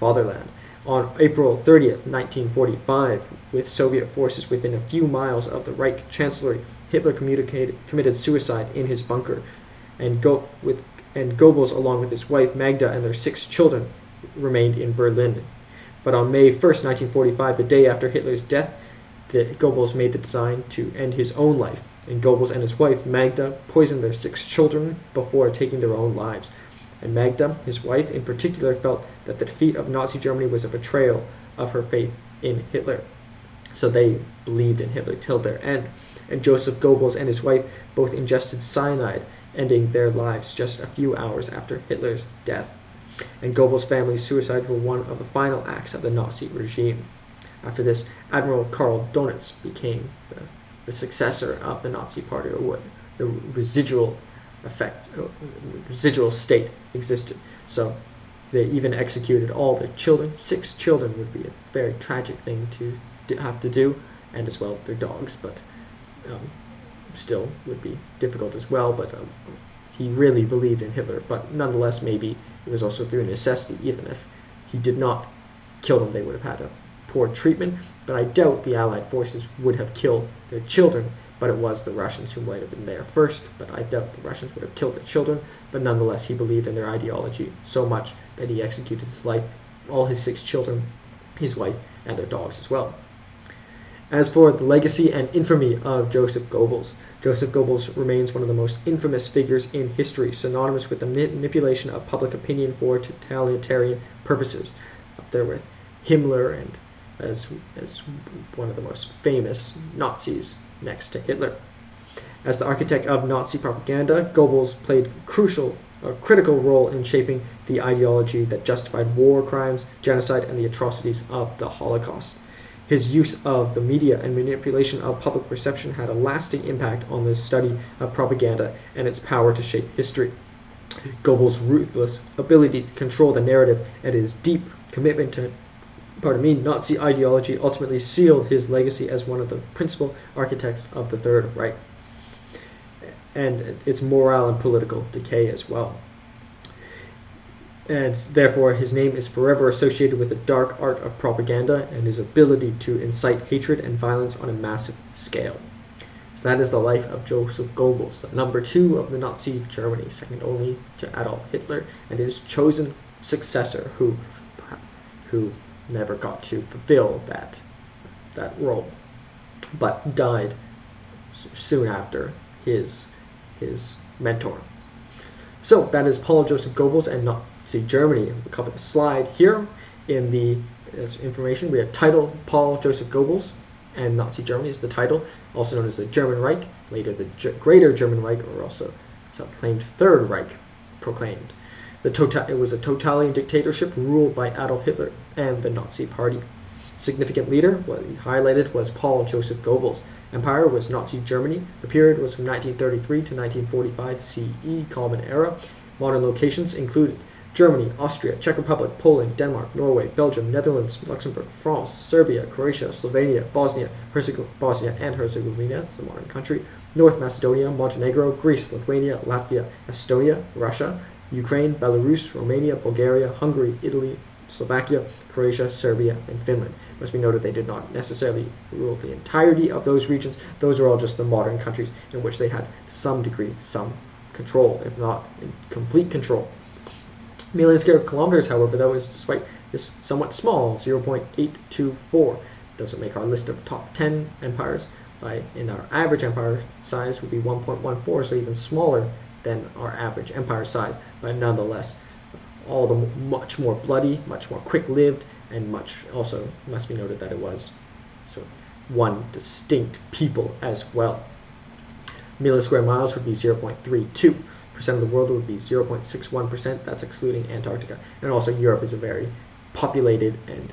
On April 30th, 1945, with Soviet forces within a few miles of the Reich Chancellery, Hitler committed suicide in his bunker, and Goebbels, along with his wife Magda and their 6 children, remained in Berlin. But on May 1st, 1945, the day after Hitler's death, Goebbels made the design to end his own life, and Goebbels and his wife, Magda, poisoned their 6 children before taking their own lives. And Magda, his wife in particular, felt that the defeat of Nazi Germany was a betrayal of her faith in Hitler. So they believed in Hitler till their end. And Joseph Goebbels and his wife both ingested cyanide, ending their lives just a few hours after Hitler's death. And Goebbels' family's suicides were one of the final acts of the Nazi regime. After this, Admiral Karl Donitz became the successor of the Nazi Party, or what the residual state existed. So they even executed all the children. 6 children would be a very tragic thing to have to do, and as well their dogs, but still would be difficult as well. But he really believed in Hitler, but nonetheless, maybe it was also through necessity. Even if he did not kill them, they would have had a poor treatment. But I doubt the Allied forces would have killed their children, but it was the Russians who might have been there first. But I doubt the Russians would have killed their children. But nonetheless, he believed in their ideology so much that he executed his life, all his 6 children, his wife, and their dogs as well. As for the legacy and infamy of Joseph Goebbels remains one of the most infamous figures in history, synonymous with the manipulation of public opinion for totalitarian purposes, up there with Himmler and as one of the most famous Nazis next to Hitler. As the architect of Nazi propaganda, Goebbels played a critical role in shaping the ideology that justified war crimes, genocide, and the atrocities of the Holocaust. His use of the media and manipulation of public perception had a lasting impact on the study of propaganda and its power to shape history. Goebbels' ruthless ability to control the narrative and his deep commitment to Nazi ideology ultimately sealed his legacy as one of the principal architects of the Third Reich, and its moral and political decay as well. And therefore his name is forever associated with the dark art of propaganda and his ability to incite hatred and violence on a massive scale. So that is the life of Joseph Goebbels, the number 2 of the Nazi Germany, second only to Adolf Hitler, and his chosen successor who never got to fulfill that role, but died soon after his mentor. So that is Paul Joseph Goebbels and Nazi Germany. We'll cover the slide here. In the information, we have title Paul Joseph Goebbels and Nazi Germany is the title, also known as the German Reich, later the Greater German Reich, or also self-claimed Third Reich proclaimed. It was a totalitarian dictatorship ruled by Adolf Hitler and the Nazi Party. Significant leader, what he highlighted, was Paul Joseph Goebbels. Empire was Nazi Germany. The period was from 1933 to 1945 CE, Common Era. Modern locations included Germany, Austria, Czech Republic, Poland, Denmark, Norway, Belgium, Netherlands, Luxembourg, France, Serbia, Croatia, Slovenia, Bosnia and Herzegovina, it's the modern country, North Macedonia, Montenegro, Greece, Lithuania, Latvia, Estonia, Russia, Ukraine, Belarus, Romania, Bulgaria, Hungary, Italy, Slovakia, Croatia, Serbia, and Finland. It must be noted they did not necessarily rule the entirety of those regions. Those are all just the modern countries in which they had, to some degree, some control, if not in complete control. Million square kilometers, however, that was, despite this, somewhat small, 0.824. Doesn't make our list of top 10 empires. In our average empire size would be 1.14, so even smaller than our average empire size, but nonetheless, all the much more bloody, much more quick-lived, and much also must be noted that it was sort of one distinct people as well. Million square miles would be 0.32%. Of the world would be 0.61%. That's excluding Antarctica. And also Europe is a very populated and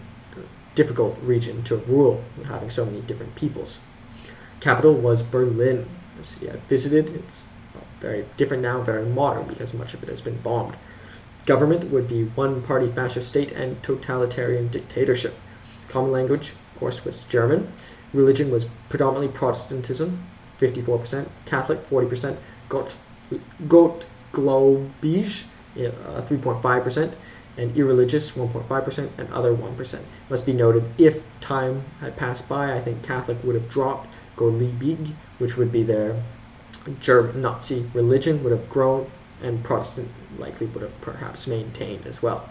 difficult region to rule, having so many different peoples. Capital was Berlin. As I visited, it's very different now, very modern, because much of it has been bombed. Government would be one-party fascist state and totalitarian dictatorship. Common language, of course, was German. Religion was predominantly Protestantism, 54%, Catholic, 40%, Gottgläubig, 3.5%, and irreligious, 1.5%, and other 1%. Must be noted, if time had passed by, I think Catholic would have dropped. Gläubig, which would be their German Nazi religion, would have grown, and Protestant likely would have perhaps maintained as well.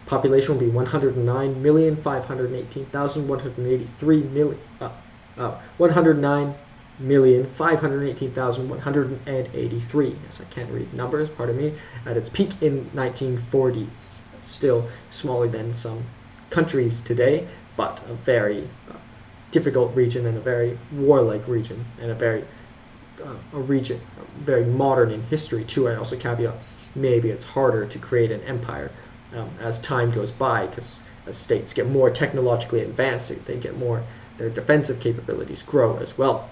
Population will be 109,518,183. Yes, I can't read numbers, pardon me. At its peak in 1940. Still smaller than some countries today, but a very difficult region and a very warlike region, and a region very modern in history too. I also caveat maybe it's harder to create an empire as time goes by, because as states get more technologically advanced, they get more, their defensive capabilities grow as well.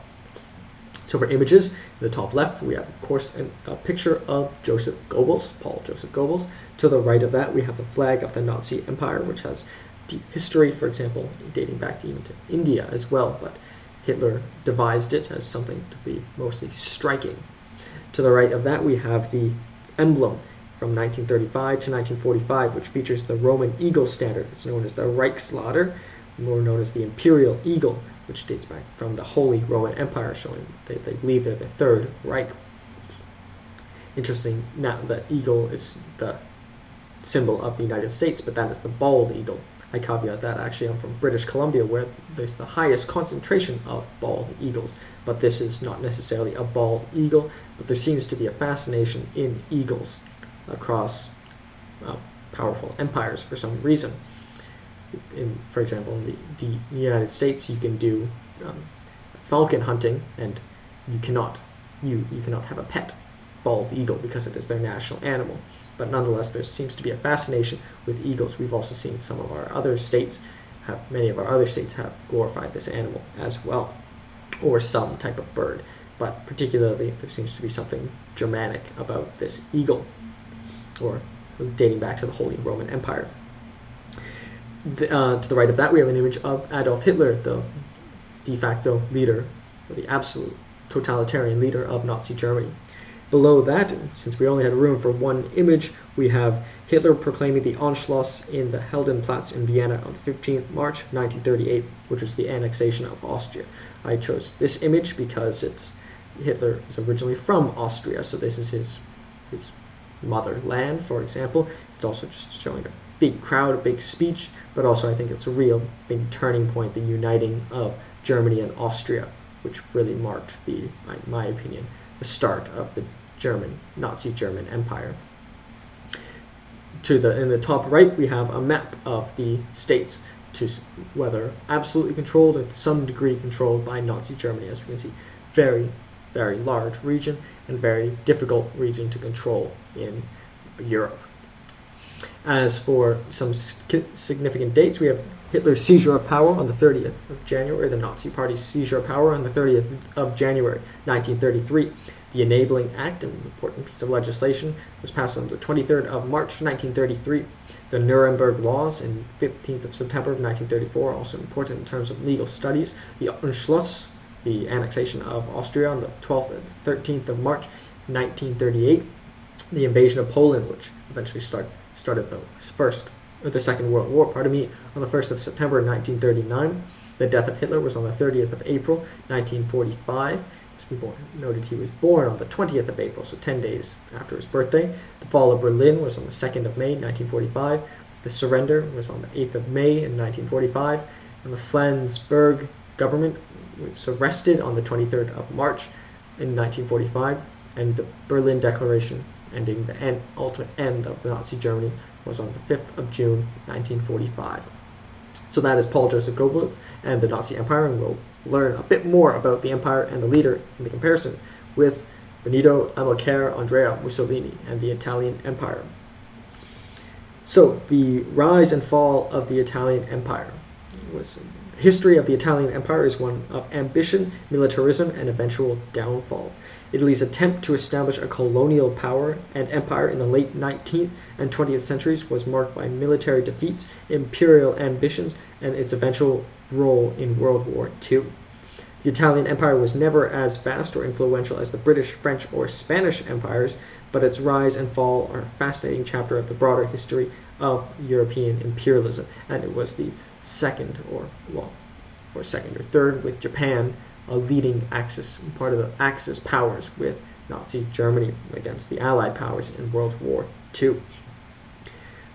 So for images, in the top left we have, of course, a picture of Joseph Goebbels, Paul Joseph Goebbels. To the right of that we have the flag of the Nazi Empire, which has deep history, for example, dating back to even to India as well, but Hitler devised it as something to be mostly striking. To the right of that we have the emblem from 1935 to 1945, which features the Roman eagle standard. It's known as the Reichsladder, more known as the Imperial Eagle, which dates back from the Holy Roman Empire, showing they believe they're the Third Reich. Interesting, now the eagle is the symbol of the United States, but that is the bald eagle. I caveat that actually I'm from British Columbia, where there's the highest concentration of bald eagles, but this is not necessarily a bald eagle, but there seems to be a fascination in eagles across powerful empires for some reason. For example, in the United States, you can do falcon hunting, and you cannot have a pet bald eagle because it is their national animal. But nonetheless, there seems to be a fascination with eagles. We've also seen many of our other states have glorified this animal as well, or some type of bird. But particularly, there seems to be something Germanic about this eagle, or dating back to the Holy Roman Empire. To the right of that, we have an image of Adolf Hitler, the de facto leader, or the absolute totalitarian leader of Nazi Germany. Below that, since we only had room for one image, we have Hitler proclaiming the Anschluss in the Heldenplatz in Vienna on 15th March 1938, which was the annexation of Austria. I chose this image because Hitler is originally from Austria, so this is his motherland, for example. It's also just showing a big crowd, a big speech, but also I think it's a real big turning point, the uniting of Germany and Austria, which really marked in my opinion, the start of the Nazi German Empire. In the top right, we have a map of the states, whether absolutely controlled or to some degree controlled by Nazi Germany. As we can see, very, very large region and very difficult region to control in Europe. As for some significant dates, we have Hitler's seizure of power on the 30th of January, the Nazi Party's seizure of power on the 30th of January 1933. The Enabling Act, an important piece of legislation, was passed on the 23rd of March 1933. The Nuremberg Laws in 15th of September of 1934, also important in terms of legal studies. The Anschluss, the annexation of Austria, on the 12th and 13th of March 1938. The invasion of Poland, which eventually started the Second World War, on the 1st of September 1939. The death of Hitler was on the 30th of April 1945. As people noted, he was born on the 20th of April, so 10 days after his birthday. The fall of Berlin was on the 2nd of May 1945. The surrender was on the 8th of May in 1945. And the Flensburg government was arrested on the 23rd of March in 1945. And the Berlin Declaration, ending the ultimate end of Nazi Germany, was on the 5th of June 1945. So that is Paul Joseph Goebbels and the Nazi Empire, and we'll learn a bit more about the empire and the leader in the comparison with Benito, Amilcare, Andrea, Mussolini, and the Italian Empire. So the rise and fall of the Italian Empire. History of the Italian Empire is one of ambition, militarism, and eventual downfall. Italy's attempt to establish a colonial power and empire in the late 19th and 20th centuries was marked by military defeats, imperial ambitions, and its eventual role in World War II. The Italian Empire was never as vast or influential as the British, French, or Spanish empires, but its rise and fall are a fascinating chapter of the broader history of European imperialism, and it was the second or third with Japan, a leading Axis, part of the Axis powers with Nazi Germany against the Allied powers in World War II.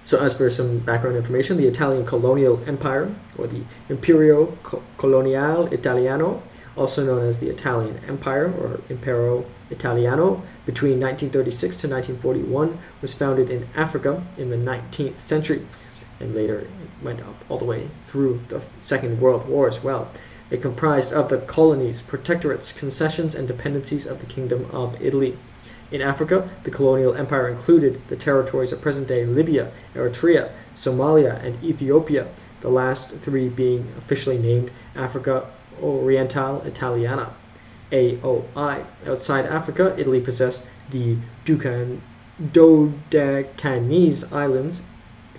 So as for some background information, the Italian colonial empire, or the Imperio Coloniale Italiano, also known as the Italian Empire or Impero Italiano, between 1936 to 1941, was founded in Africa in the 19th century, and later went up all the way through the Second World War as well. It comprised of the colonies, protectorates, concessions, and dependencies of the Kingdom of Italy. In Africa, the colonial empire included the territories of present-day Libya, Eritrea, Somalia, and Ethiopia, the last three being officially named Africa Orientale Italiana, AOI. Outside Africa, Italy possessed the Dodecanese Islands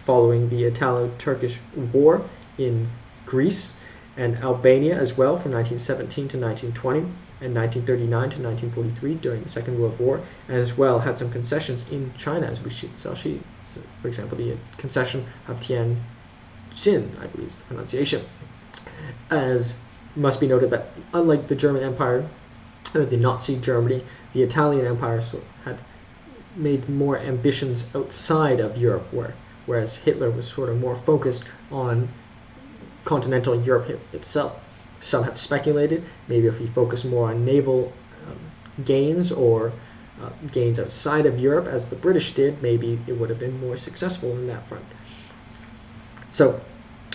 following the Italo-Turkish War in Greece, and Albania as well from 1917 to 1920, and 1939 to 1943 during the Second World War, and as well had some concessions in China, as we shall see. So, for example, the concession of Tianjin, I believe is the pronunciation. As must be noted that unlike the German Empire, or the Nazi Germany, the Italian Empire had made more ambitions outside of Europe, whereas Hitler was sort of more focused on continental Europe itself. Some have speculated maybe if he focused more on naval gains or gains outside of Europe, as the British did, maybe it would have been more successful in that front. So,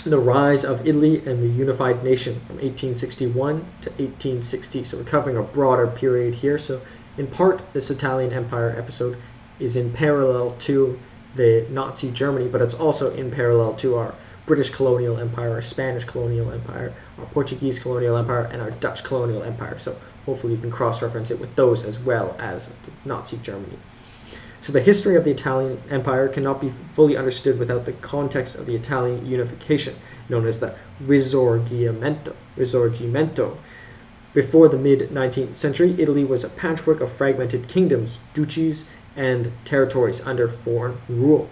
the rise of Italy and the unified nation from 1861 to 1860. So we're covering a broader period here. So in part, this Italian Empire episode is in parallel to the Nazi Germany, but it's also in parallel to our British colonial empire, our Spanish colonial empire, our Portuguese colonial empire, and our Dutch colonial empire. So hopefully you can cross-reference it with those as well as Nazi Germany. So the history of the Italian Empire cannot be fully understood without the context of the Italian unification, known as the Risorgimento. Before the mid-19th century, Italy was a patchwork of fragmented kingdoms, duchies, and territories under foreign rule.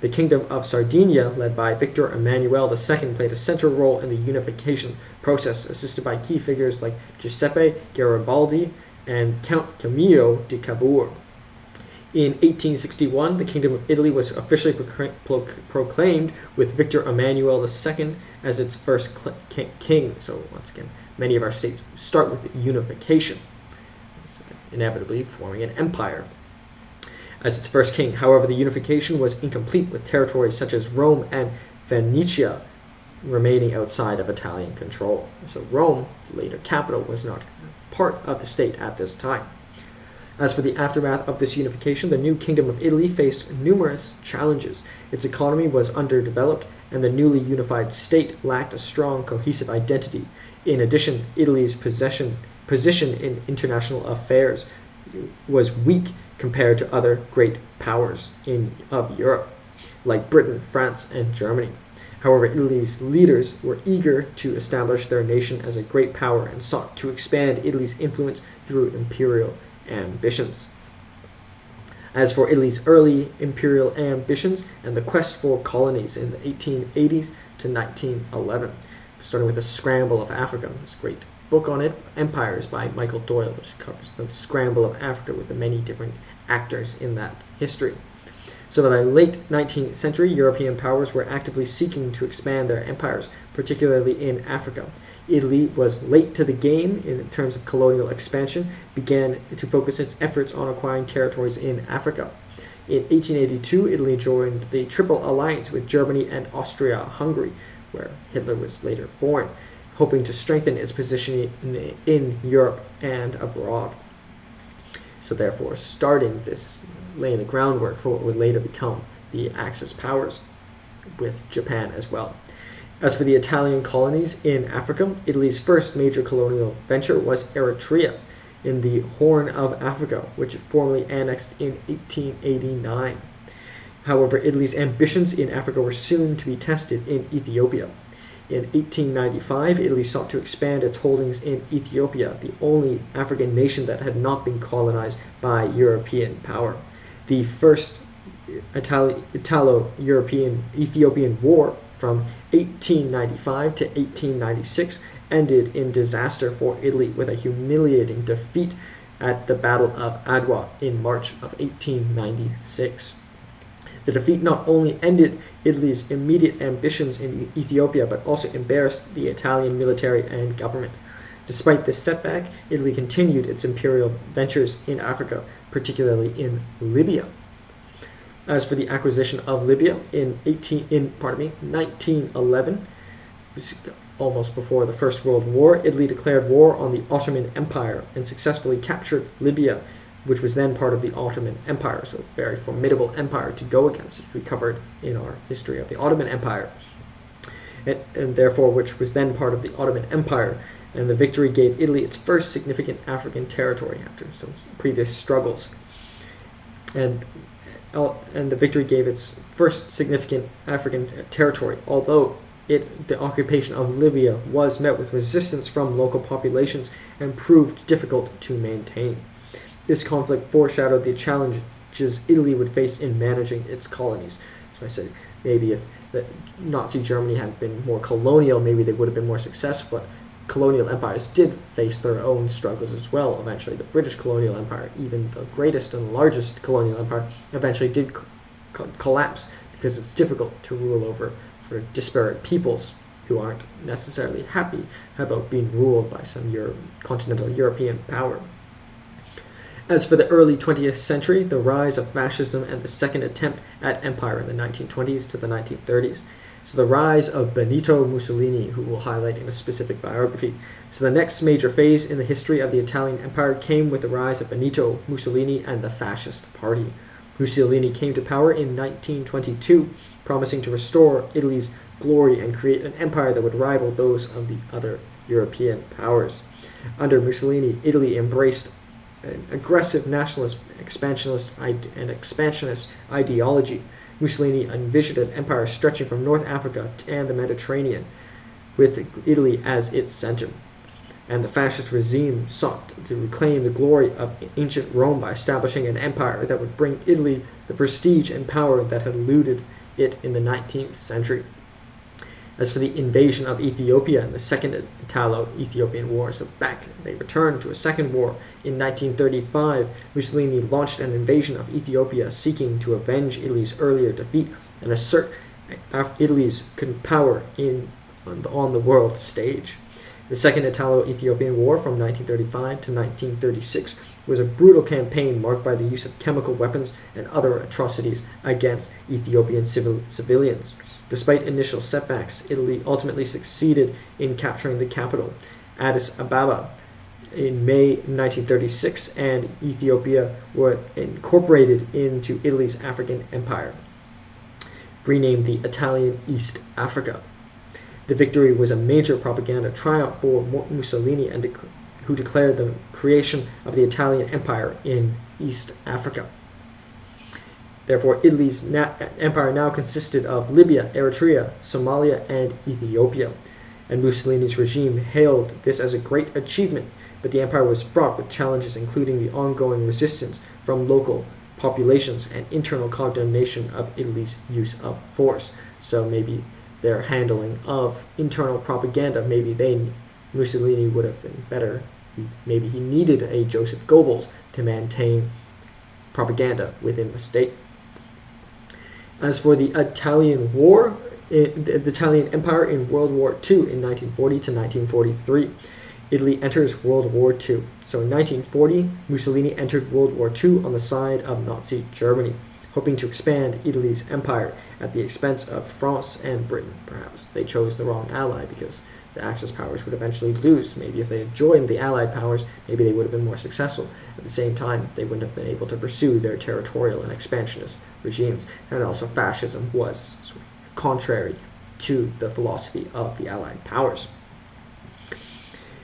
The Kingdom of Sardinia, led by Victor Emmanuel II, played a central role in the unification process, assisted by key figures like Giuseppe Garibaldi and Count Camillo de Cavour. In 1861, the Kingdom of Italy was officially proclaimed with Victor Emmanuel II as its first king. So once again, many of our states start with unification, inevitably forming an empire as its first king. However, the unification was incomplete, with territories such as Rome and Venetia remaining outside of Italian control. So Rome, the later capital, was not part of the state at this time. As for the aftermath of this unification, the new Kingdom of Italy faced numerous challenges. Its economy was underdeveloped, and the newly unified state lacked a strong, cohesive identity. In addition, Italy's position in international affairs was weak compared to other great powers of Europe, like Britain, France, and Germany. However, Italy's leaders were eager to establish their nation as a great power and sought to expand Italy's influence through imperial ambitions. As for Italy's early imperial ambitions and the quest for colonies in the 1880s to 1911, starting with the Scramble of Africa, this great book on it, Empires by Michael Doyle, which covers the Scramble of Africa with the many different actors in that history. So by the late 19th century, European powers were actively seeking to expand their empires, particularly in Africa. Italy was late to the game in terms of colonial expansion, began to focus its efforts on acquiring territories in Africa. In 1882, Italy joined the Triple Alliance with Germany and Austria-Hungary, where Hitler was later born, hoping to strengthen its position in Europe and abroad. So therefore, starting this, laying the groundwork for what would later become the Axis powers, with Japan as well. As for the Italian colonies in Africa, Italy's first major colonial venture was Eritrea in the Horn of Africa, which it formally annexed in 1889. However, Italy's ambitions in Africa were soon to be tested in Ethiopia. In 1895, Italy sought to expand its holdings in Ethiopia, the only African nation that had not been colonized by European power. The first Italo-Ethiopian War from 1895 to 1896 ended in disaster for Italy with a humiliating defeat at the Battle of Adwa in March of 1896. The defeat not only ended Italy's immediate ambitions in Ethiopia, but also embarrassed the Italian military and government. Despite this setback, Italy continued its imperial ventures in Africa, particularly in Libya. As for the acquisition of Libya in 1911, almost before the First World War, Italy declared war on the Ottoman Empire and successfully captured Libya, which was then part of the Ottoman Empire, so a very formidable empire to go against, as we covered in our history of the Ottoman Empire, and therefore which was then part of the Ottoman Empire, and the victory gave Italy its first significant African territory after some previous struggles. And the victory gave its first significant African territory, although the occupation of Libya was met with resistance from local populations and proved difficult to maintain. This conflict foreshadowed the challenges Italy would face in managing its colonies. So I said maybe if Nazi Germany had been more colonial, maybe they would have been more successful, but colonial empires did face their own struggles as well. Eventually, the British colonial empire, even the greatest and largest colonial empire, eventually did collapse because it's difficult to rule over for disparate peoples who aren't necessarily happy about being ruled by some continental European power. As for the early 20th century, the rise of fascism and the second attempt at empire in the 1920s to the 1930s. So the rise of Benito Mussolini, who we'll highlight in a specific biography. So the next major phase in the history of the Italian Empire came with the rise of Benito Mussolini and the Fascist Party. Mussolini came to power in 1922, promising to restore Italy's glory and create an empire that would rival those of the other European powers. Under Mussolini, Italy embraced an aggressive nationalist, expansionist ideology. Mussolini envisioned an empire stretching from North Africa and the Mediterranean, with Italy as its center. And the fascist regime sought to reclaim the glory of ancient Rome by establishing an empire that would bring Italy the prestige and power that had eluded it in the 19th century. As for the invasion of Ethiopia in the Second Italo-Ethiopian War, so they returned to a second war. In 1935, Mussolini launched an invasion of Ethiopia seeking to avenge Italy's earlier defeat and assert Italy's power on the world stage. The Second Italo-Ethiopian War from 1935 to 1936 was a brutal campaign marked by the use of chemical weapons and other atrocities against Ethiopian civilians. Despite initial setbacks, Italy ultimately succeeded in capturing the capital, Addis Ababa, in May 1936, and Ethiopia were incorporated into Italy's African Empire, renamed the Italian East Africa. The victory was a major propaganda triumph for Mussolini, who declared the creation of the Italian Empire in East Africa. Therefore, Italy's empire now consisted of Libya, Eritrea, Somalia, and Ethiopia. And Mussolini's regime hailed this as a great achievement, but the empire was fraught with challenges, including the ongoing resistance from local populations and internal condemnation of Italy's use of force. So maybe their handling of internal propaganda, Mussolini would have been better. Maybe he needed a Joseph Goebbels to maintain propaganda within the state. As for the Italian Empire in World War II in 1940 to 1943, Italy enters World War II. So in 1940, Mussolini entered World War II on the side of Nazi Germany, hoping to expand Italy's empire at the expense of France and Britain. Perhaps they chose the wrong ally because the Axis powers would eventually lose. Maybe if they had joined the Allied powers, maybe they would have been more successful. At the same time, they wouldn't have been able to pursue their territorial and expansionist regimes. And also fascism was sort of contrary to the philosophy of the Allied powers.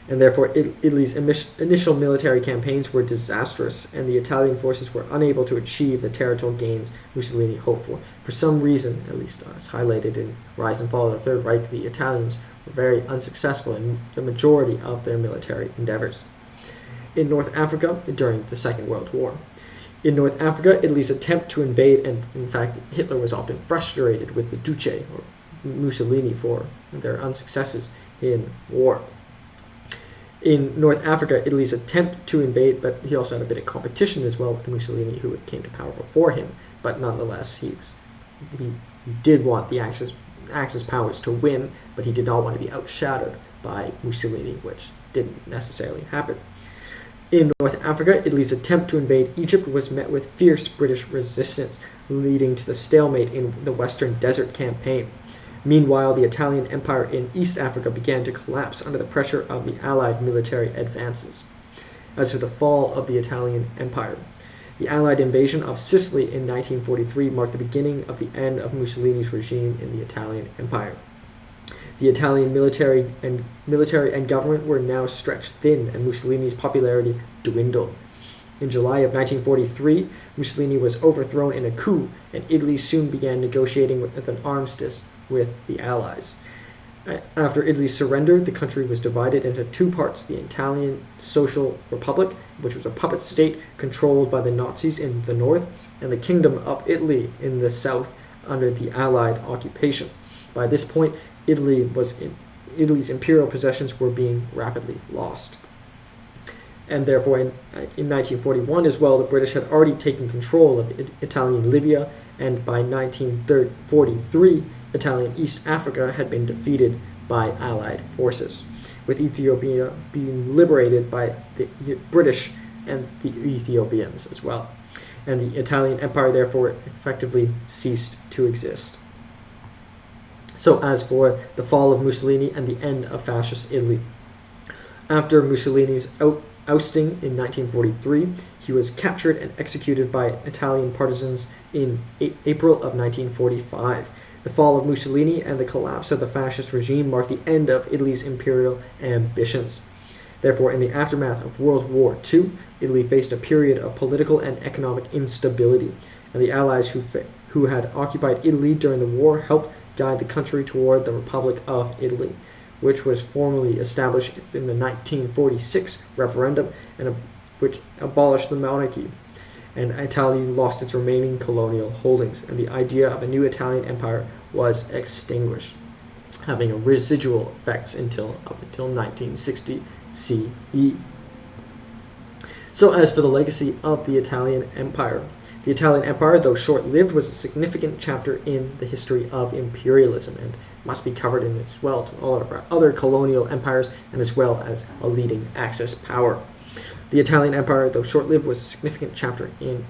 And therefore, Italy's initial military campaigns were disastrous, and the Italian forces were unable to achieve the territorial gains Mussolini hoped for. For some reason, at least as highlighted in Rise and Fall of the Third Reich, the Italians were very unsuccessful in the majority of their military endeavors. In North Africa, during the Second World War. In North Africa, Italy's attempt to invade, and in fact, Hitler was often frustrated with the Duce, or Mussolini, for their unsuccesses in war. In North Africa, Italy's attempt to invade, but he also had a bit of competition as well with Mussolini, who came to power before him, but nonetheless, he was he did want the Axis powers to win, but he did not want to be outshadowed by Mussolini, which didn't necessarily happen. In North Africa, Italy's attempt to invade Egypt was met with fierce British resistance, leading to the stalemate in the Western Desert Campaign. Meanwhile, the Italian Empire in East Africa began to collapse under the pressure of the Allied military advances. As for the fall of the Italian Empire, the Allied invasion of Sicily in 1943 marked the beginning of the end of Mussolini's regime in the Italian Empire. The Italian military and government were now stretched thin, and Mussolini's popularity dwindled. In July of 1943, Mussolini was overthrown in a coup, and Italy soon began negotiating with an armistice with the Allies. After Italy's surrender, the country was divided into two parts: the Italian Social Republic, which was a puppet state controlled by the Nazis in the north, and the Kingdom of Italy in the south under the Allied occupation. By this point, Italy's imperial possessions were being rapidly lost. And therefore, in 1941 as well, the British had already taken control of Italian Libya, and by 1943, Italian East Africa had been defeated by Allied forces, with Ethiopia being liberated by the British and the Ethiopians as well. And the Italian Empire therefore effectively ceased to exist. So as for the fall of Mussolini and the end of fascist Italy, after Mussolini's ousting in 1943, he was captured and executed by Italian partisans in April of 1945. The fall of Mussolini and the collapse of the fascist regime marked the end of Italy's imperial ambitions. Therefore, in the aftermath of World War II, Italy faced a period of political and economic instability, and the Allies who had occupied Italy during the war helped guide the country toward the Republic of Italy, which was formally established in the 1946 referendum and which abolished the monarchy. And Italy lost its remaining colonial holdings, and the idea of a new Italian empire was extinguished, having residual effects up until 1960 CE. So as for the legacy of the Italian Empire, the Italian Empire, though short-lived, was a significant chapter in the history of imperialism and must be covered in as well to all of our other colonial empires, and as well as a leading Axis power. The Italian Empire, though short-lived, was a significant chapter in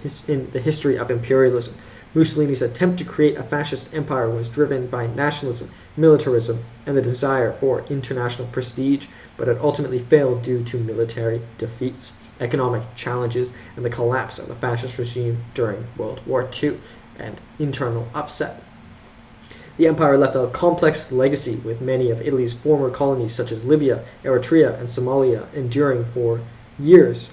the history of imperialism. Mussolini's attempt to create a fascist empire was driven by nationalism, militarism, and the desire for international prestige, but it ultimately failed due to military defeats, economic challenges, and the collapse of the fascist regime during World War II, and internal upset. The empire left a complex legacy, with many of Italy's former colonies such as Libya, Eritrea, and Somalia enduring years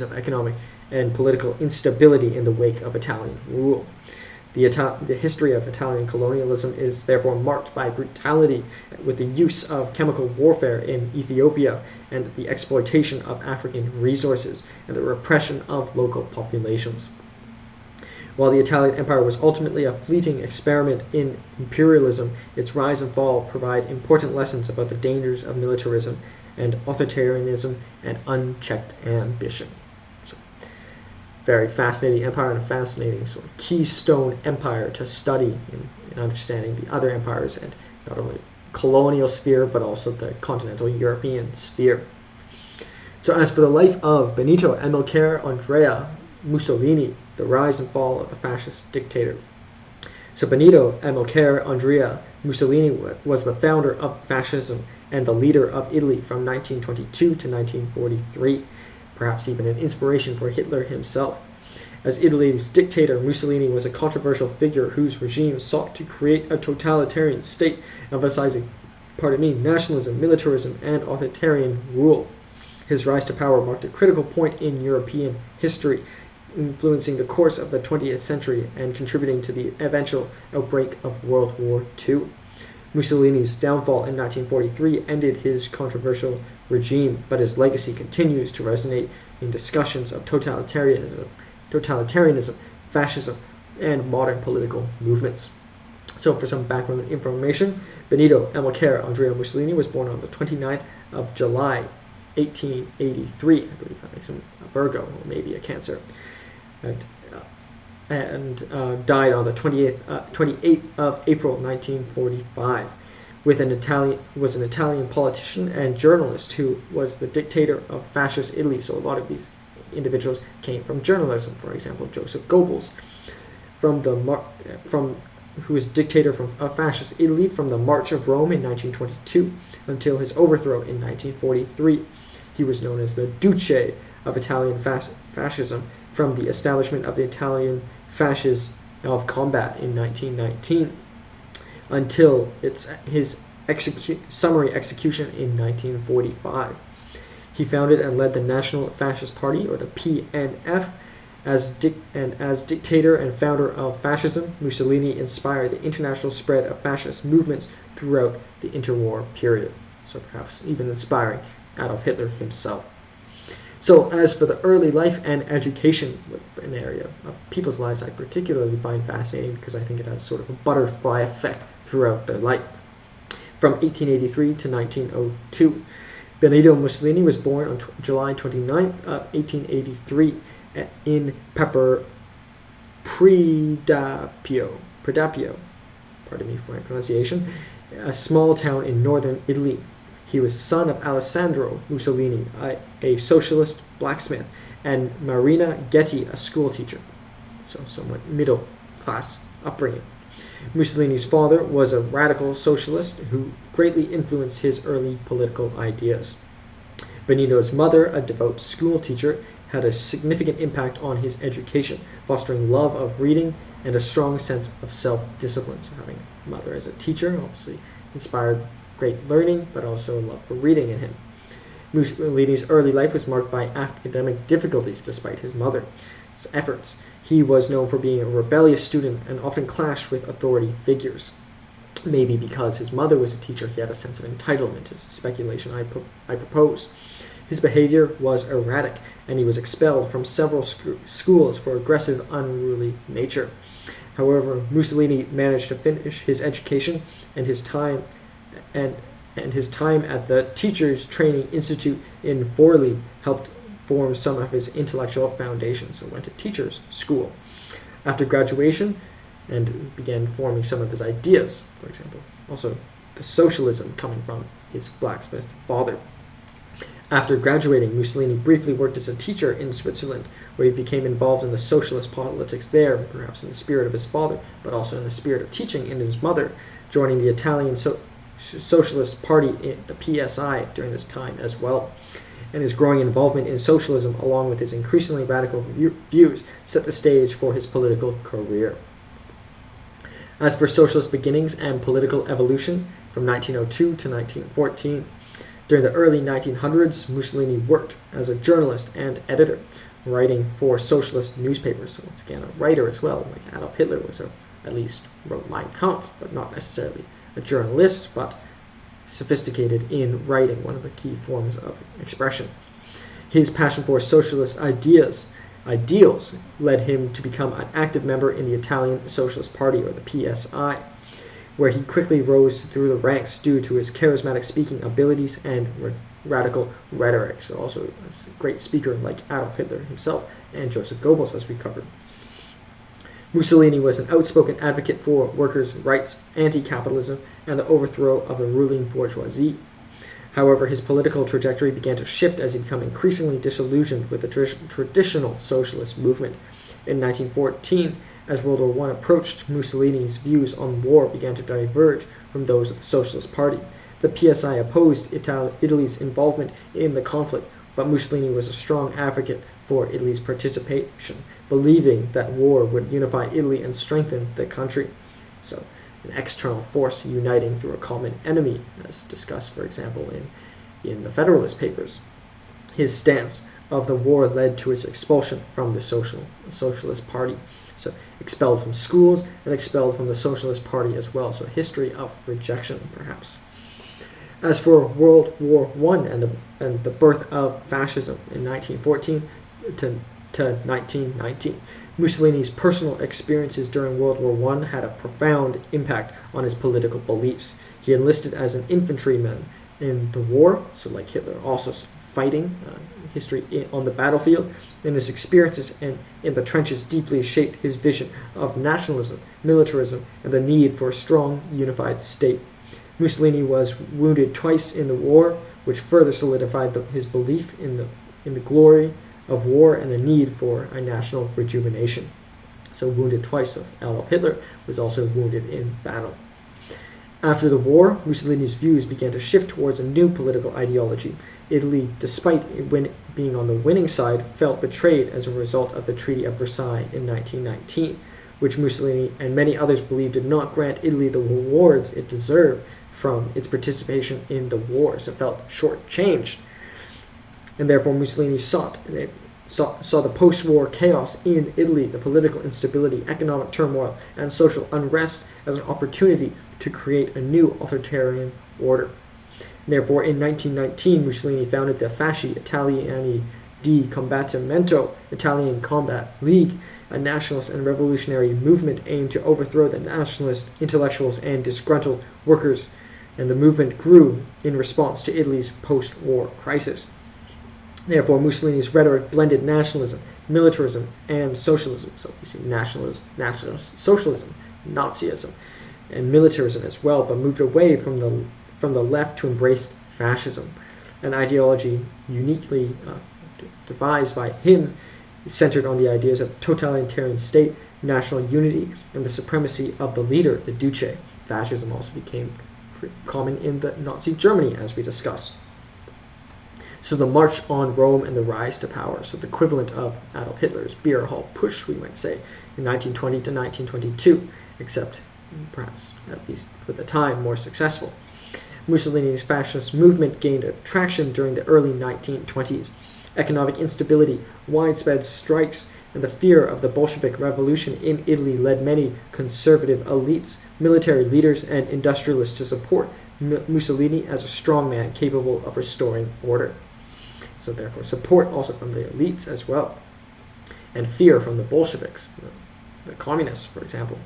of economic and political instability in the wake of Italian rule. The history of Italian colonialism is therefore marked by brutality, with the use of chemical warfare in Ethiopia, and the exploitation of African resources, and the repression of local populations. While the Italian Empire was ultimately a fleeting experiment in imperialism, its rise and fall provide important lessons about the dangers of militarism and authoritarianism and unchecked ambition. So, very fascinating empire, and a fascinating sort of keystone empire to study in understanding the other empires, and not only colonial sphere but also the continental European sphere. So as for the life of Benito, Amilcare, Andrea, Mussolini, the rise and fall of the fascist dictator. So Benito, Amilcare, Andrea, Mussolini was the founder of fascism and the leader of Italy from 1922 to 1943, perhaps even an inspiration for Hitler himself. As Italy's dictator, Mussolini was a controversial figure whose regime sought to create a totalitarian state, emphasizing nationalism, militarism, and authoritarian rule. His rise to power marked a critical point in European history, influencing the course of the 20th century and contributing to the eventual outbreak of World War II. Mussolini's downfall in 1943 ended his controversial regime, but his legacy continues to resonate in discussions of totalitarianism, fascism, and modern political movements. So for some background information, Benito Amilcare Andrea Mussolini was born on the 29th of July, 1883. I believe that makes him a Virgo, or maybe a Cancer. and, died on the 28th of April 1945. Was an Italian politician and journalist who was the dictator of fascist Italy. So a lot of these individuals came from journalism. For example, Joseph Goebbels, who was dictator of fascist Italy from the March of Rome in 1922 until his overthrow in 1943. He was known as the Duce of Italian fascism from the establishment of the Italian Fascists of Combat in 1919 until his summary execution in 1945. He founded and led the National Fascist Party, or the PNF. As dictator and founder of fascism, Mussolini inspired the international spread of fascist movements throughout the interwar period, so perhaps even inspiring Adolf Hitler himself. So as for the early life and education, an area of people's lives I particularly find fascinating because I think it has sort of a butterfly effect throughout their life. From 1883 to 1902, Benito Mussolini was born on July 29th of 1883 in Predapio, pardon me for my pronunciation, a small town in northern Italy. He was the son of Alessandro Mussolini, a socialist blacksmith, and Marina Getty, a schoolteacher. So somewhat middle-class upbringing. Mussolini's father was a radical socialist who greatly influenced his early political ideas. Benito's mother, a devout schoolteacher, had a significant impact on his education, fostering love of reading and a strong sense of self-discipline. So having a mother as a teacher obviously inspired great learning, but also a love for reading in him. Mussolini's early life was marked by academic difficulties despite his mother's efforts. He was known for being a rebellious student and often clashed with authority figures. Maybe because his mother was a teacher, he had a sense of entitlement, is speculation I propose. His behavior was erratic, and he was expelled from several schools for aggressive, unruly nature. However, Mussolini managed to finish his education, and his time at the Teachers Training Institute in Forlì helped form some of his intellectual foundations. So went to teachers' school. After graduation, and began forming some of his ideas, for example, also the socialism coming from his blacksmith father. After graduating, Mussolini briefly worked as a teacher in Switzerland, where he became involved in the socialist politics there, perhaps in the spirit of his father, but also in the spirit of teaching in his mother, joining the Italian Socialist Party, the PSI, during this time as well. And his growing involvement in socialism, along with his increasingly radical views, set the stage for his political career. As for socialist beginnings and political evolution, from 1902 to 1914, during the early 1900s, Mussolini worked as a journalist and editor, writing for socialist newspapers. So once again, a writer as well, like Adolf Hitler was, at least wrote Mein Kampf, but not necessarily a journalist, but sophisticated in writing, one of the key forms of expression. His passion for socialist ideals led him to become an active member in the Italian Socialist Party, or the PSI, where he quickly rose through the ranks due to his charismatic speaking abilities and radical rhetoric. So also a great speaker like Adolf Hitler himself and Joseph Goebbels, as we covered. Mussolini was an outspoken advocate for workers' rights, anti-capitalism, and the overthrow of the ruling bourgeoisie. However, his political trajectory began to shift as he became increasingly disillusioned with the traditional socialist movement. In 1914, as World War I approached, Mussolini's views on war began to diverge from those of the Socialist Party. The PSI opposed Italy's involvement in the conflict, but Mussolini was a strong advocate for Italy's participation, believing that war would unify Italy and strengthen the country. So, an external force uniting through a common enemy, as discussed, for example, in the Federalist Papers. His stance of the war led to his expulsion from the Socialist Party. So, expelled from schools and expelled from the Socialist Party as well. So, a history of rejection, perhaps. As for World War I and the birth of fascism in 1914 to 1919, Mussolini's personal experiences during World War I had a profound impact on his political beliefs. He enlisted as an infantryman in the war, so like Hitler, also fighting, history on the battlefield, and his experiences in the trenches deeply shaped his vision of nationalism, militarism, and the need for a strong, unified state. Mussolini was wounded twice in the war, which further solidified his belief in the glory of war and the need for a national rejuvenation. So wounded twice, so Adolf Hitler was also wounded in battle. After the war, Mussolini's views began to shift towards a new political ideology. Italy, despite being on the winning side, felt betrayed as a result of the Treaty of Versailles in 1919, which Mussolini and many others believed did not grant Italy the rewards it deserved from its participation in the war, so it felt shortchanged. And therefore Mussolini saw the post-war chaos in Italy, the political instability, economic turmoil, and social unrest as an opportunity to create a new authoritarian order. Therefore, in 1919, Mussolini founded the Fasci Italiani di Combattimento, Italian Combat League, a nationalist and revolutionary movement aimed to overthrow the nationalist intellectuals and disgruntled workers, and the movement grew in response to Italy's post-war crisis. Therefore, Mussolini's rhetoric blended nationalism, militarism, and socialism. So we see nationalism, socialism, Nazism, and militarism as well, but moved away from the left to embrace fascism, an ideology uniquely devised by him, centered on the ideas of totalitarian state, national unity, and the supremacy of the leader, the Duce. Fascism also became common in the Nazi Germany, as we discussed. So the March on Rome and the rise to power, so the equivalent of Adolf Hitler's beer hall push, we might say, in 1920 to 1922, except perhaps, at least for the time, more successful. Mussolini's fascist movement gained traction during the early 1920s. Economic instability, widespread strikes, and the fear of the Bolshevik Revolution in Italy led many conservative elites, military leaders, and industrialists to support Mussolini as a strongman capable of restoring order. So therefore, support also from the elites as well, and fear from the Bolsheviks, the communists, for example.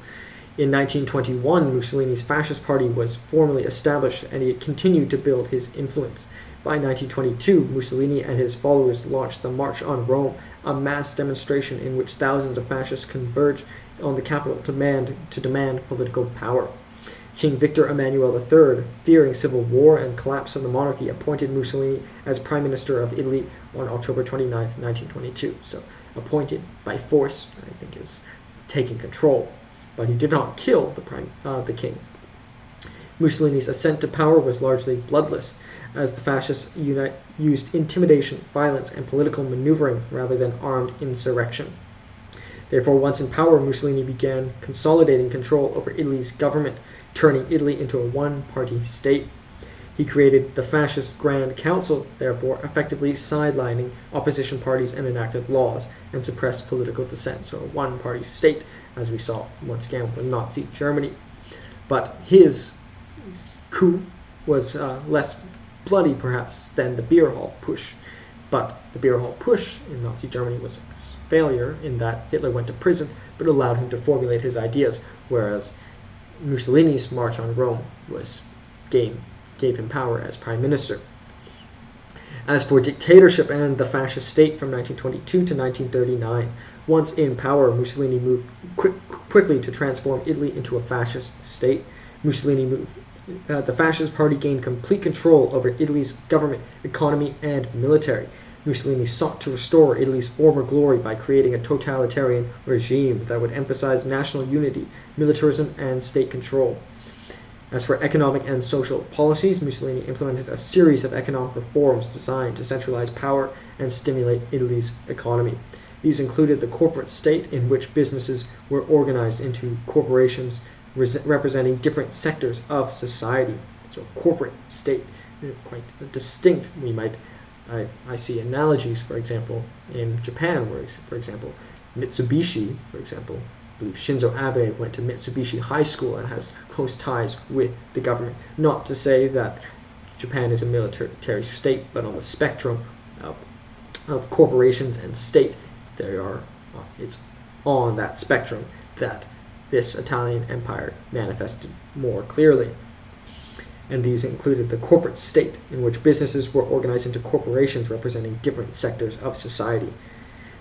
In 1921, Mussolini's fascist party was formally established, and he continued to build his influence. By 1922, Mussolini and his followers launched the March on Rome, a mass demonstration in which thousands of fascists converged on the capital to demand political power. King Victor Emmanuel III, fearing civil war and collapse of the monarchy, appointed Mussolini as Prime Minister of Italy on October 29, 1922. So appointed by force, I think, is taking control. But he did not kill the king. Mussolini's ascent to power was largely bloodless, as the fascists used intimidation, violence, and political maneuvering rather than armed insurrection. Therefore, once in power, Mussolini began consolidating control over Italy's government, turning Italy into a one-party state. He created the Fascist Grand Council, therefore effectively sidelining opposition parties and enacted laws and suppressed political dissent. So a one-party state, as we saw once again with Nazi Germany. But his coup was less bloody, perhaps, than the beer hall push. But the beer hall push in Nazi Germany was a failure in that Hitler went to prison, but allowed him to formulate his ideas, whereas Mussolini's March on Rome gave him power as prime minister. As for dictatorship and the fascist state from 1922 to 1939, once in power, Mussolini moved quickly to transform Italy into a fascist state. The fascist party gained complete control over Italy's government, economy, and military. Mussolini sought to restore Italy's former glory by creating a totalitarian regime that would emphasize national unity, militarism, and state control. As for economic and social policies, Mussolini implemented a series of economic reforms designed to centralize power and stimulate Italy's economy. These included the corporate state, in which businesses were organized into corporations representing different sectors of society. So a corporate state, quite distinct. I see analogies, for example, in Japan, where, for example, Mitsubishi, for example, I believe Shinzo Abe went to Mitsubishi High School and has close ties with the government. Not to say that Japan is a military state, but on the spectrum of corporations and state, it's on that spectrum that this Italian empire manifested more clearly. and these included the corporate state, in which businesses were organized into corporations representing different sectors of society.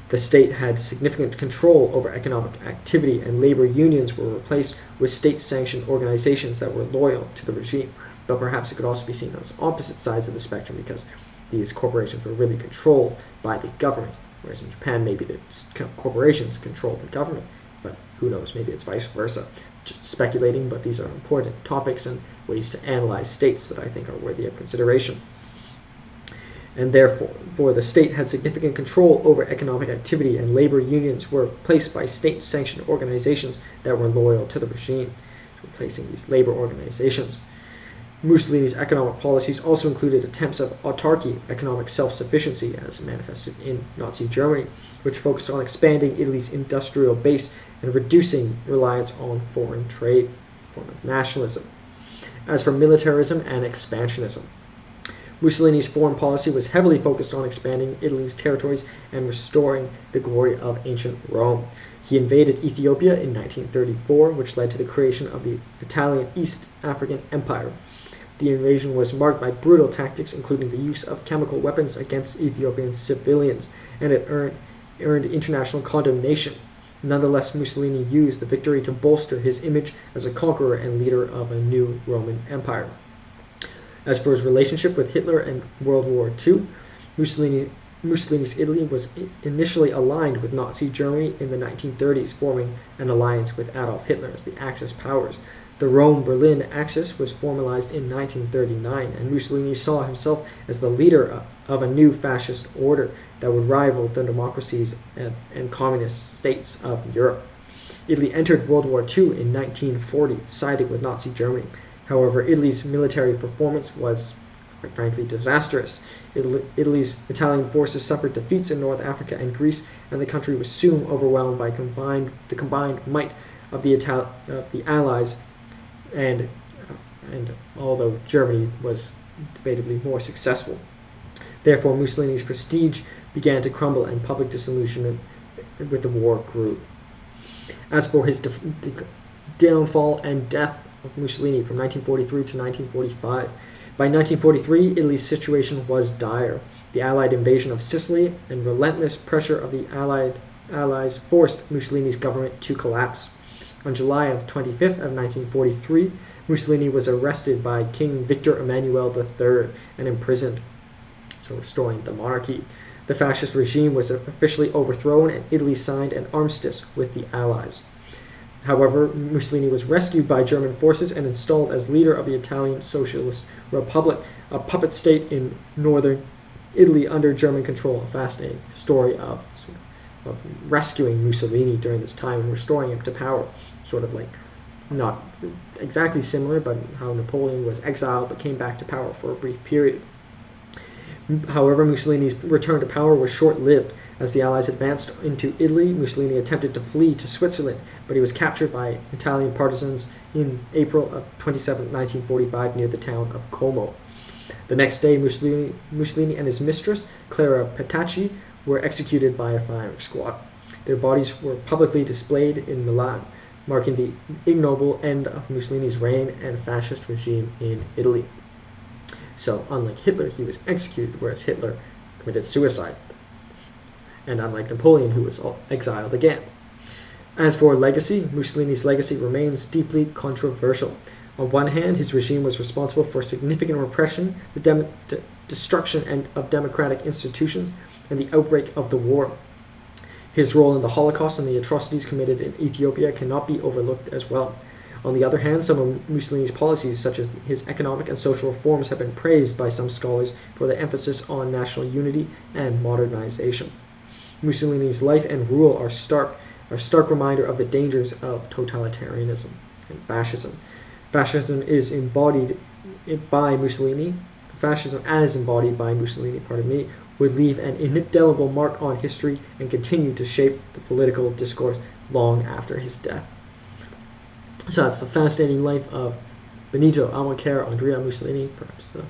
The state had significant control over economic activity, and labor unions were replaced with state-sanctioned organizations that were loyal to the regime. But perhaps it could also be seen as opposite sides of the spectrum, because these corporations were really controlled by the government, whereas in Japan maybe the corporations control the government, but who knows, maybe it's vice versa. Just speculating, but these are important topics and ways to analyze states that I think are worthy of consideration. And therefore, the state had significant control over economic activity, and labor unions were replaced by state-sanctioned organizations that were loyal to the regime, replacing these labor organizations. Mussolini's economic policies also included attempts of autarky, economic self-sufficiency, as manifested in Nazi Germany, which focused on expanding Italy's industrial base and reducing reliance on foreign trade, a form of nationalism. As for militarism and expansionism, Mussolini's foreign policy was heavily focused on expanding Italy's territories and restoring the glory of ancient Rome. He invaded Ethiopia in 1934, which led to the creation of the Italian East African Empire. The invasion was marked by brutal tactics, including the use of chemical weapons against Ethiopian civilians, and it earned international condemnation. Nonetheless, Mussolini used the victory to bolster his image as a conqueror and leader of a new Roman Empire. As for his relationship with Hitler and World War II, Mussolini's Italy was initially aligned with Nazi Germany in the 1930s, forming an alliance with Adolf Hitler as the Axis powers. The Rome-Berlin Axis was formalized in 1939, and Mussolini saw himself as the leader of a new fascist order that would rival the democracies and communist states of Europe. Italy entered World War II in 1940, siding with Nazi Germany. However, Italy's military performance was, quite frankly, disastrous. Italy's Italian forces suffered defeats in North Africa and Greece, and the country was soon overwhelmed by the combined might of the Allies, and although Germany was debatably more successful. Therefore, Mussolini's prestige began to crumble, and public disillusionment with the war grew. As for his downfall and death of Mussolini from 1943 to 1945, by 1943, Italy's situation was dire. The Allied invasion of Sicily and relentless pressure of the Allies forced Mussolini's government to collapse. On July 25th of 1943, Mussolini was arrested by King Victor Emmanuel III and imprisoned, so restoring the monarchy. The fascist regime was officially overthrown, and Italy signed an armistice with the Allies. However, Mussolini was rescued by German forces and installed as leader of the Italian Socialist Republic, a puppet state in northern Italy under German control. A fascinating story of rescuing Mussolini during this time and restoring him to power. Sort of like, not exactly similar, but how Napoleon was exiled but came back to power for a brief period. However, Mussolini's return to power was short-lived. As the Allies advanced into Italy, Mussolini attempted to flee to Switzerland, but he was captured by Italian partisans in April of 27, 1945, near the town of Como. The next day, Mussolini and his mistress, Clara Petacci, were executed by a firing squad. Their bodies were publicly displayed in Milan, marking the ignoble end of Mussolini's reign and fascist regime in Italy. So, unlike Hitler, he was executed, whereas Hitler committed suicide. And unlike Napoleon, who was exiled again. As for legacy, Mussolini's legacy remains deeply controversial. On one hand, his regime was responsible for significant repression, the destruction of democratic institutions, and the outbreak of the war. His role in the Holocaust and the atrocities committed in Ethiopia cannot be overlooked as well. On the other hand, some of Mussolini's policies, such as his economic and social reforms, have been praised by some scholars for their emphasis on national unity and modernization. Mussolini's life and rule are a stark reminder of the dangers of totalitarianism and fascism. Fascism is embodied by Mussolini. Fascism, as embodied by Mussolini, would leave an indelible mark on history and continue to shape the political discourse long after his death. So that's the fascinating life of Benito, Amilcare, Andrea Mussolini, perhaps the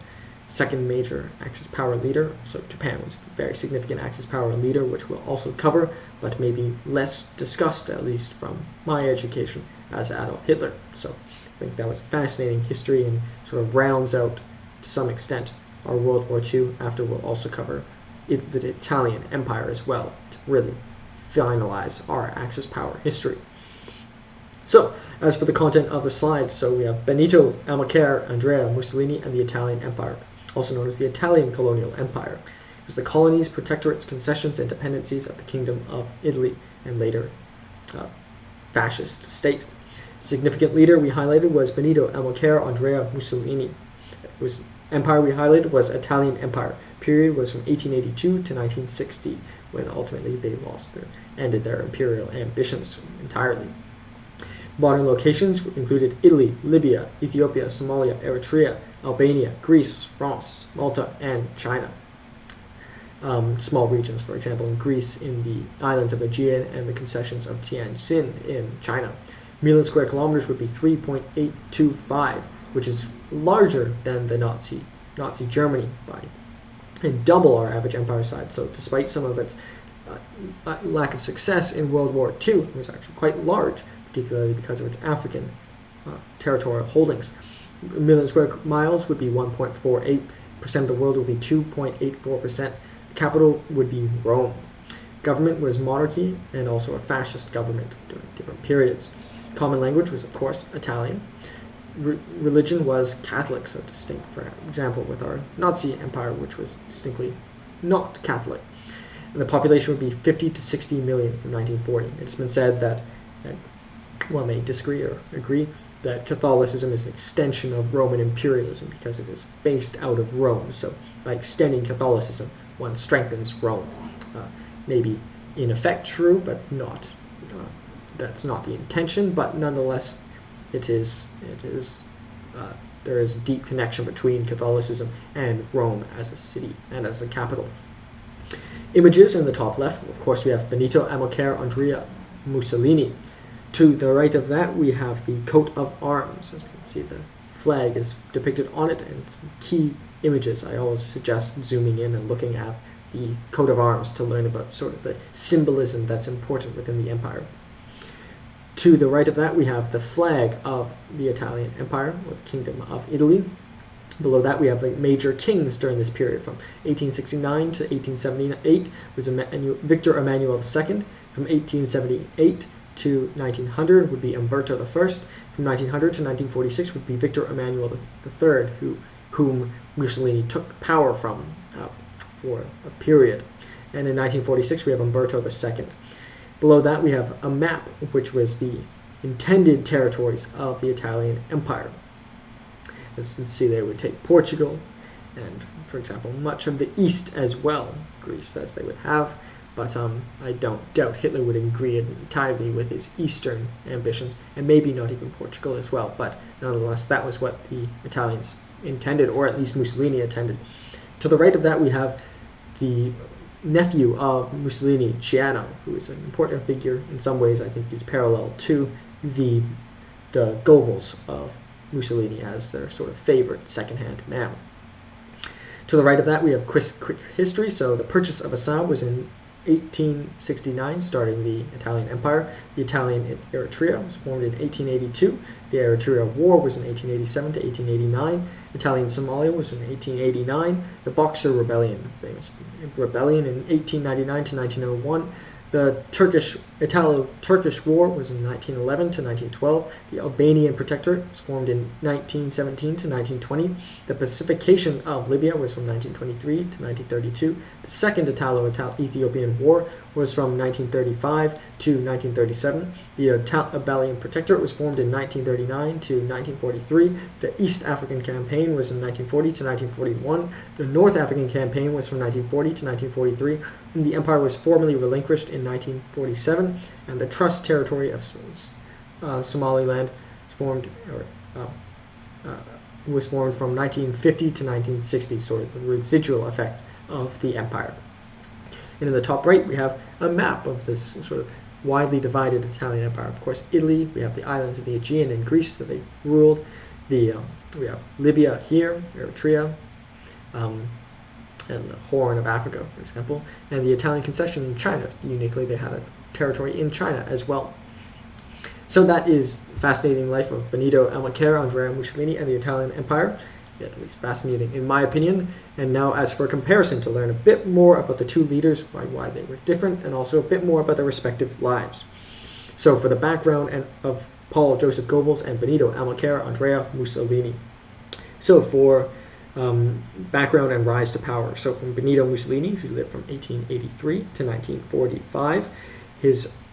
second major Axis power leader. So Japan was a very significant Axis power leader, which we'll also cover, but maybe less discussed, at least from my education, as Adolf Hitler. So I think that was fascinating history and sort of rounds out, to some extent, our World War II. After we'll also cover the Italian Empire as well, to really finalize our Axis power history. So, as for the content of the slide, so we have Benito, Amilcare, Andrea, Mussolini, and the Italian Empire, also known as the Italian colonial empire. It was the colonies, protectorates, concessions, and dependencies of the Kingdom of Italy, and later fascist state. Significant leader we highlighted was Benito, Amilcare, Andrea, Mussolini. Empire we highlighted was Italian Empire. Period was from 1882 to 1960, when ultimately they ended their imperial ambitions entirely. Modern locations included Italy, Libya, Ethiopia, Somalia, Eritrea, Albania, Greece, France, Malta, and China. Small regions, for example, in Greece, in the islands of Aegean, and the concessions of Tianjin in China. Million square kilometers would be 3.825, which is larger than the Nazi Germany and double our average empire size. So despite some of its lack of success in World War II, it was actually quite large, particularly because of its African territorial holdings. A million square miles would be 1.48%. Of the world would be 2.84%. The capital would be Rome. Government was monarchy and also a fascist government during different periods. Common language was, of course, Italian. Religion was Catholic, so distinct, for example, with our Nazi empire, which was distinctly not Catholic. And the population would be 50 to 60 million in 1940. It's been said that one may disagree or agree that Catholicism is an extension of Roman imperialism because it is based out of Rome. So by extending Catholicism, one strengthens Rome. Maybe in effect true, but not. That's not the intention, but nonetheless, there is a deep connection between Catholicism and Rome as a city and as a capital. Images in the top left, of course, we have Benito, Amilcare, Andrea, Mussolini. To the right of that, we have the coat of arms. As you can see, the flag is depicted on it, and some key images. I always suggest zooming in and looking at the coat of arms to learn about sort of the symbolism that's important within the empire. To the right of that, we have the flag of the Italian Empire, or the Kingdom of Italy. Below that, we have the major kings during this period. From 1869 to 1878 was Victor Emmanuel II. From 1878 to 1900 would be Umberto I. From 1900 to 1946 would be Victor Emmanuel III, whom Mussolini took power from for a period. And in 1946, we have Umberto II. Below that, we have a map, which was the intended territories of the Italian Empire. As you can see, they would take Portugal and, for example, much of the east as well, Greece, as they would have. But I don't doubt Hitler would agree entirely with his eastern ambitions, and maybe not even Portugal as well. But nonetheless, that was what the Italians intended, or at least Mussolini intended. To the right of that, we have the nephew of Mussolini, Ciano, who is an important figure in some ways. I think he's parallel to the Goebbels of Mussolini as their sort of favorite second-hand man. To the right of that, we have quick history. So the purchase of Assam was in 1869, starting the Italian Empire. The Italian Eritrea was formed in 1882. The Eritrea War was in 1887 to 1889. Italian Somalia was in 1889. The Boxer Rebellion, famous rebellion, in 1899 to 1901. The Italo-Turkish War was in 1911 to 1912. The Albanian Protectorate was formed in 1917 to 1920. The pacification of Libya was from 1923 to 1932. The Second Italo-Ethiopian War was from 1935 to 1937. The Albanian Protectorate was formed in 1939 to 1943. The East African Campaign was in 1940 to 1941. The North African Campaign was from 1940 to 1943. And the empire was formally relinquished in 1947. And the Trust Territory of Somaliland was formed from 1950 to 1960, sort of the residual effects of the empire. And in the top right, we have a map of this sort of widely divided Italian empire. Of course, Italy, we have the islands of the Aegean and Greece that they ruled. We have Libya here, Eritrea, and the Horn of Africa, for example. And the Italian concession in China. Uniquely, they had a territory in China as well. So that is fascinating life of Benito, Amilcare, Andrea, Mussolini, and the Italian Empire. Yet at least fascinating in my opinion. And now as for comparison, to learn a bit more about the two leaders, why they were different, and also a bit more about their respective lives. So for the background of Paul Joseph Goebbels and Benito Amilcare, Andrea Mussolini. So for background and rise to power. So from Benito Mussolini, who lived from 1883 to 1945,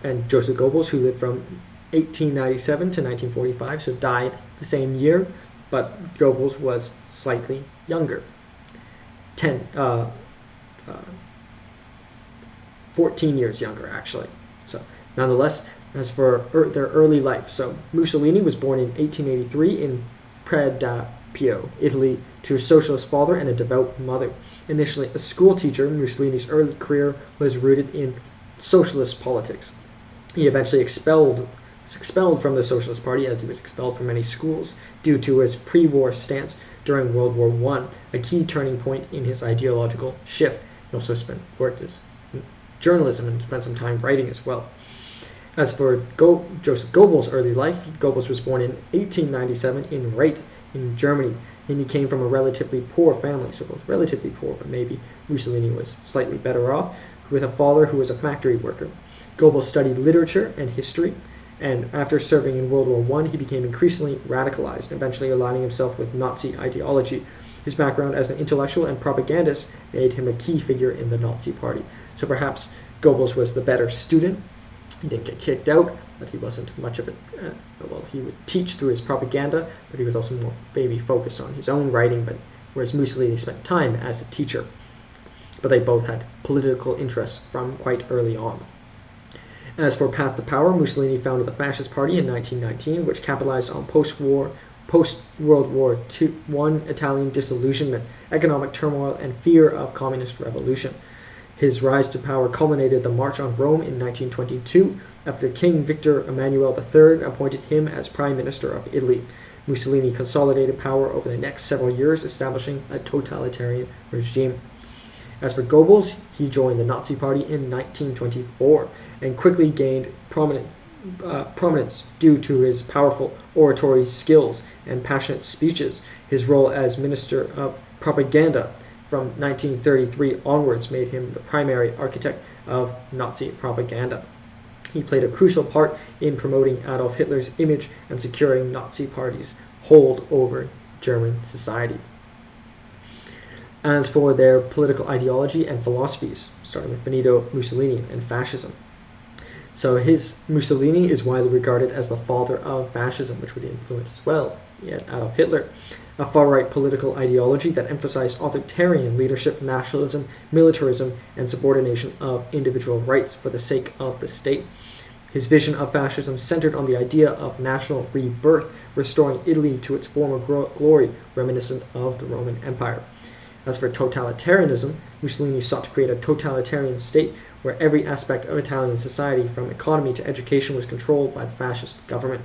and Joseph Goebbels, who lived from 1897 to 1945, so died the same year, but Goebbels was slightly younger, 14 years younger actually. So nonetheless, as for their early life, so Mussolini was born in 1883 in Predappio, Italy, to a socialist father and a devout mother. Initially a school teacher, Mussolini's early career was rooted in socialist politics. He eventually was expelled from the Socialist Party, as he was expelled from many schools, due to his pre-war stance during World War I, a key turning point in his ideological shift. He also worked as journalism and spent some time writing as well. As for Joseph Goebbels' early life, Goebbels was born in 1897 in Reit, in Germany, and he came from a relatively poor family, so both relatively poor, but maybe Mussolini was slightly better off, with a father who was a factory worker. Goebbels studied literature and history, and after serving in World War I, he became increasingly radicalized, eventually aligning himself with Nazi ideology. His background as an intellectual and propagandist made him a key figure in the Nazi Party. So perhaps Goebbels was the better student. He didn't get kicked out, but he wasn't much of it. He would teach through his propaganda, but he was also more maybe focused on his own writing, whereas Mussolini spent time as a teacher. But they both had political interests from quite early on. As for path to power, Mussolini founded the Fascist Party in 1919, which capitalized on post-World War I Italian disillusionment, economic turmoil, and fear of communist revolution. His rise to power culminated the March on Rome in 1922, after King Victor Emmanuel III appointed him as Prime Minister of Italy. Mussolini consolidated power over the next several years, establishing a totalitarian regime. As for Goebbels, he joined the Nazi Party in 1924 and quickly gained prominence due to his powerful oratory skills and passionate speeches. His role as Minister of Propaganda from 1933 onwards made him the primary architect of Nazi propaganda. He played a crucial part in promoting Adolf Hitler's image and securing Nazi Party's hold over German society. As for their political ideology and philosophies, starting with Benito Mussolini and fascism. So Mussolini is widely regarded as the father of fascism, which would influence as well yet Adolf Hitler, a far-right political ideology that emphasized authoritarian leadership, nationalism, militarism, and subordination of individual rights for the sake of the state. His vision of fascism centered on the idea of national rebirth, restoring Italy to its former glory, reminiscent of the Roman Empire. As for totalitarianism, Mussolini sought to create a totalitarian state where every aspect of Italian society, from economy to education, was controlled by the fascist government.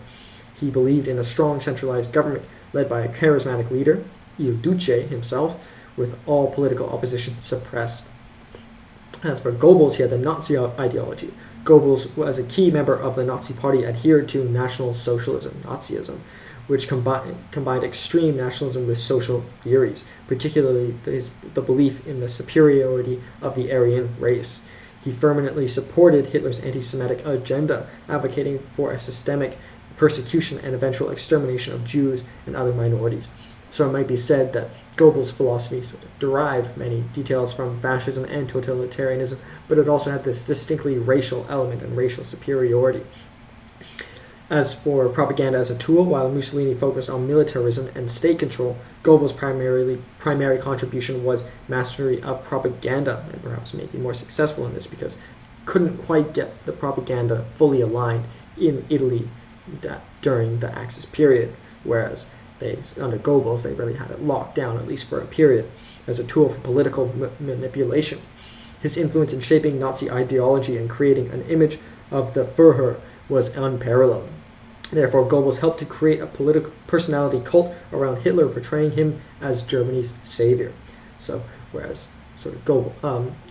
He believed in a strong centralized government led by a charismatic leader, Il Duce himself, with all political opposition suppressed. As for Goebbels, he had the Nazi ideology. Goebbels, as a key member of the Nazi Party, adhered to National Socialism, Nazism, which combined extreme nationalism with social theories, particularly the belief in the superiority of the Aryan race. He fervently supported Hitler's anti-Semitic agenda, advocating for a systemic persecution and eventual extermination of Jews and other minorities. So it might be said that Goebbels' philosophy sort of derived many details from fascism and totalitarianism, but it also had this distinctly racial element and racial superiority. As for propaganda as a tool, while Mussolini focused on militarism and state control, Goebbels' primary contribution was mastery of propaganda, and perhaps maybe more successful in this because couldn't quite get the propaganda fully aligned in Italy during the Axis period, whereas under Goebbels they really had it locked down, at least for a period, as a tool for political manipulation. His influence in shaping Nazi ideology and creating an image of the Führer was unparalleled. Therefore, Goebbels helped to create a political personality cult around Hitler, portraying him as Germany's savior. So, whereas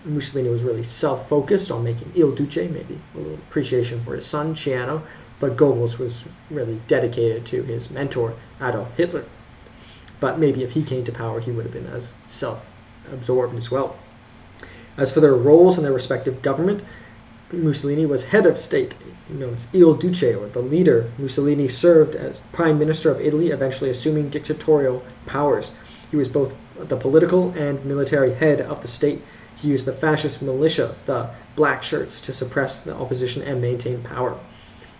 Mussolini was really self-focused on making Il Duce, maybe a little appreciation for his son, Ciano, but Goebbels was really dedicated to his mentor, Adolf Hitler. But maybe if he came to power, he would have been as self-absorbed as well. As for their roles in their respective government, Mussolini was head of state, known as Il Duce, or the leader. Mussolini served as prime minister of Italy, eventually assuming dictatorial powers. He was both the political and military head of the state. He used the fascist militia, the Black Shirts, to suppress the opposition and maintain power.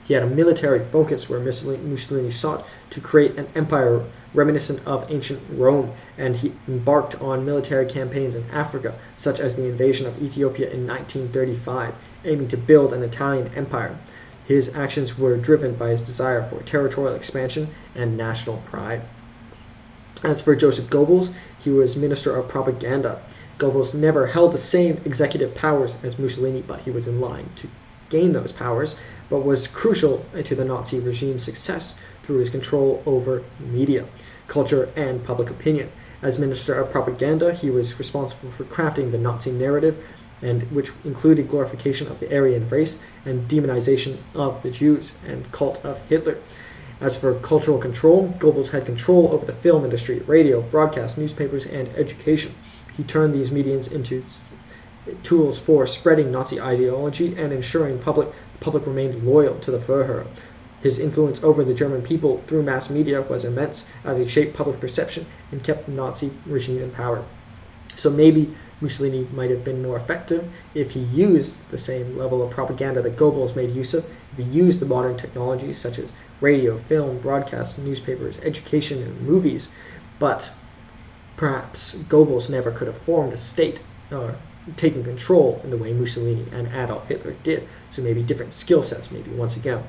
He had a military focus where Mussolini sought to create an empire reminiscent of ancient Rome, and he embarked on military campaigns in Africa, such as the invasion of Ethiopia in 1935, aiming to build an Italian empire. His actions were driven by his desire for territorial expansion and national pride. As for Joseph Goebbels, he was Minister of Propaganda. Goebbels never held the same executive powers as Mussolini, but he was in line to gain those powers, but was crucial to the Nazi regime's success through his control over media, culture, and public opinion. As Minister of Propaganda, he was responsible for crafting the Nazi narrative, and which included glorification of the Aryan race and demonization of the Jews and cult of Hitler. As for cultural control, Goebbels had control over the film industry, radio, broadcast, newspapers, and education. He turned these mediums into tools for spreading Nazi ideology and ensuring the public remained loyal to the Führer. His influence over the German people through mass media was immense, as he shaped public perception and kept the Nazi regime in power. So maybe Mussolini might have been more effective if he used the same level of propaganda that Goebbels made use of, if he used the modern technologies such as radio, film, broadcast, newspapers, education, and movies. But perhaps Goebbels never could have formed a state or taken control in the way Mussolini and Adolf Hitler did. So maybe different skill sets, maybe once again,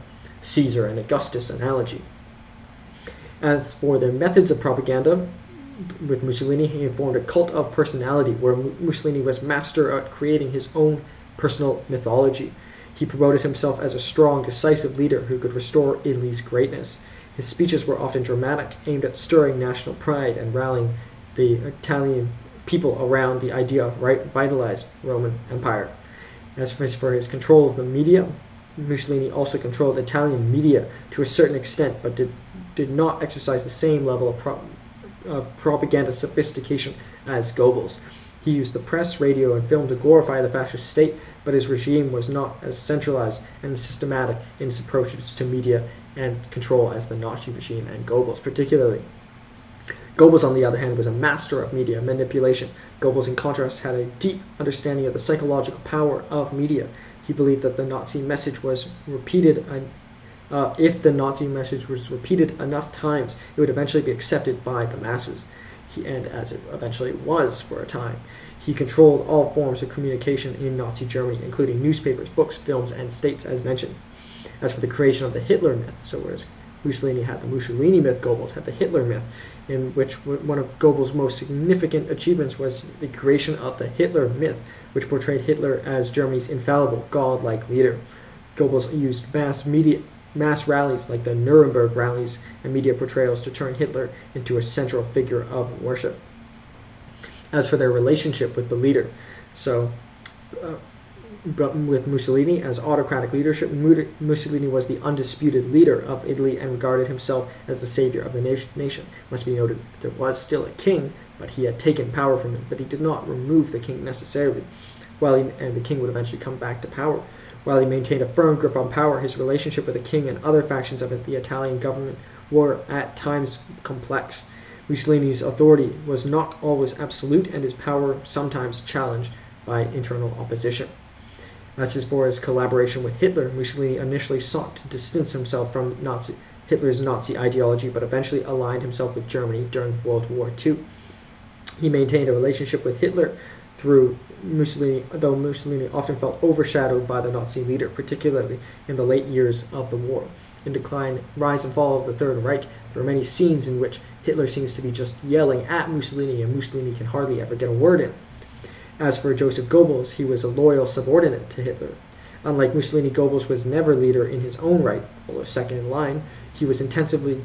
Caesar and Augustus analogy. As for the methods of propaganda, with Mussolini, he formed a cult of personality where Mussolini was master at creating his own personal mythology. He promoted himself as a strong, decisive leader who could restore Italy's greatness. His speeches were often dramatic, aimed at stirring national pride and rallying the Italian people around the idea of revitalized Roman Empire. As for his control of the media, Mussolini also controlled Italian media to a certain extent, but did not exercise the same level of propaganda sophistication as Goebbels. He used the press, radio, and film to glorify the fascist state, but his regime was not as centralized and systematic in its approaches to media and control as the Nazi regime and Goebbels particularly. Goebbels, on the other hand, was a master of media manipulation. Goebbels, in contrast, had a deep understanding of the psychological power of media. He believed that the Nazi message was repeated. If the Nazi message was repeated enough times, it would eventually be accepted by the masses. And as it eventually was for a time. He controlled all forms of communication in Nazi Germany, including newspapers, books, films, and states, as mentioned. As for the creation of the Hitler myth, so whereas Mussolini had the Mussolini myth, Goebbels had the Hitler myth, in which one of Goebbels' most significant achievements was the creation of the Hitler myth, which portrayed Hitler as Germany's infallible, godlike leader. Goebbels used mass rallies like the Nuremberg rallies and media portrayals to turn Hitler into a central figure of worship. As for their relationship with the leader, with Mussolini as autocratic leadership, Mussolini was the undisputed leader of Italy and regarded himself as the savior of the nation. It must be noted there was still a king, but he had taken power from him, but he did not remove the king necessarily, and the king would eventually come back to power. While he maintained a firm grip on power, his relationship with the king and other factions of the Italian government were at times complex. Mussolini's authority was not always absolute, and his power sometimes challenged by internal opposition. As for his collaboration with Hitler, Mussolini initially sought to distance himself from Hitler's Nazi ideology, but eventually aligned himself with Germany during World War II. He maintained a relationship with Hitler through Mussolini, though Mussolini often felt overshadowed by the Nazi leader, particularly in the late years of the war. In Decline, Rise and Fall of the Third Reich, there are many scenes in which Hitler seems to be just yelling at Mussolini, and Mussolini can hardly ever get a word in. As for Joseph Goebbels, he was a loyal subordinate to Hitler. Unlike Mussolini, Goebbels was never leader in his own right, although second in line. He was intensely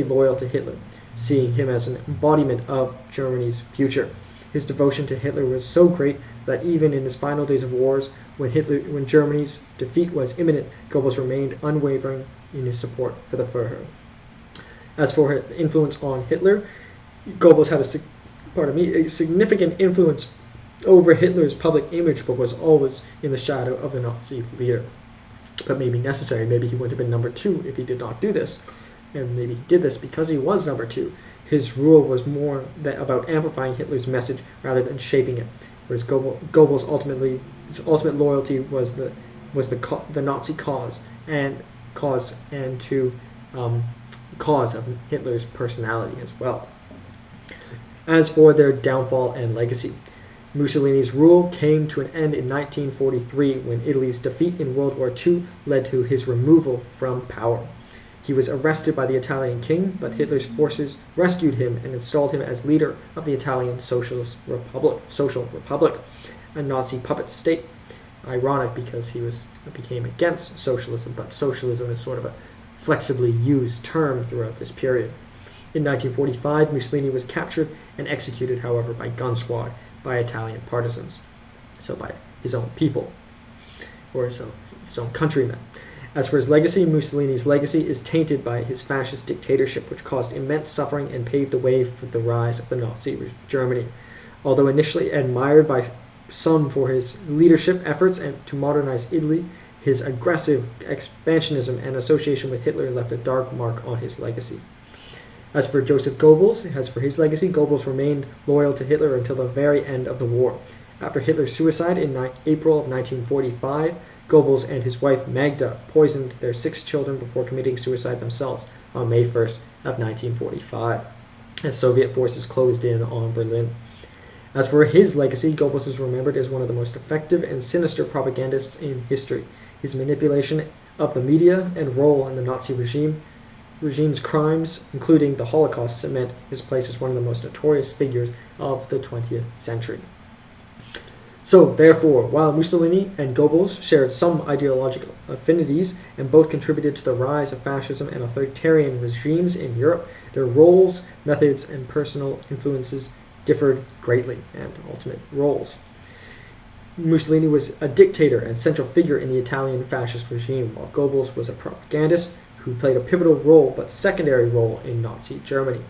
loyal to Hitler, seeing him as an embodiment of Germany's future. His devotion to Hitler was so great that even in his final days of When Germany's defeat was imminent, Goebbels remained unwavering in his support for the Führer. As for his influence on Hitler, Goebbels had a significant influence over Hitler's public image, but was always in the shadow of the Nazi leader. But maybe necessary. Maybe he wouldn't have been number 2 if he did not do this. And maybe he did this because he was number 2. His rule was more about amplifying Hitler's message rather than shaping it. Whereas Goebbels' ultimate loyalty was the Nazi cause and cause of Hitler's personality as well. As for their downfall and legacy, Mussolini's rule came to an end in 1943 when Italy's defeat in World War II led to his removal from power. He was arrested by the Italian king, but Hitler's forces rescued him and installed him as leader of the Italian Social Republic, a Nazi puppet state. Ironic because he became against socialism, but socialism is sort of a flexibly used term throughout this period. In 1945, Mussolini was captured and executed, however, by gun squad by Italian partisans, so by his own people, or his own countrymen. As for his legacy, Mussolini's legacy is tainted by his fascist dictatorship, which caused immense suffering and paved the way for the rise of the Nazi Germany. Although initially admired by some for his leadership efforts and to modernize Italy, his aggressive expansionism and association with Hitler left a dark mark on his legacy. As for his legacy, Goebbels remained loyal to Hitler until the very end of the war. After Hitler's suicide in April of 1945, Goebbels and his wife Magda poisoned their 6 children before committing suicide themselves on May 1st of 1945, as Soviet forces closed in on Berlin. As for his legacy, Goebbels is remembered as one of the most effective and sinister propagandists in history. His manipulation of the media and role in the Nazi regime's crimes, including the Holocaust, cement his place as one of the most notorious figures of the 20th century. So, therefore, while Mussolini and Goebbels shared some ideological affinities and both contributed to the rise of fascism and authoritarian regimes in Europe, their roles, methods, and personal influences differed greatly, and ultimate roles. Mussolini was a dictator and central figure in the Italian fascist regime, while Goebbels was a propagandist who played a pivotal role but secondary role in Nazi Germany.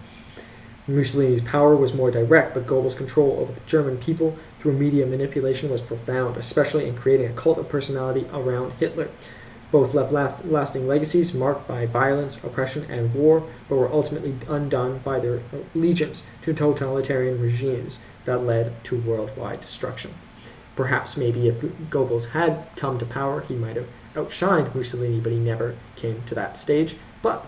Mussolini's power was more direct, but Goebbels' control over the German people through media manipulation was profound, especially in creating a cult of personality around Hitler. Both left lasting legacies marked by violence, oppression, and war, but were ultimately undone by their allegiance to totalitarian regimes that led to worldwide destruction. Perhaps maybe if Goebbels had come to power, he might have outshined Mussolini, but he never came to that stage. But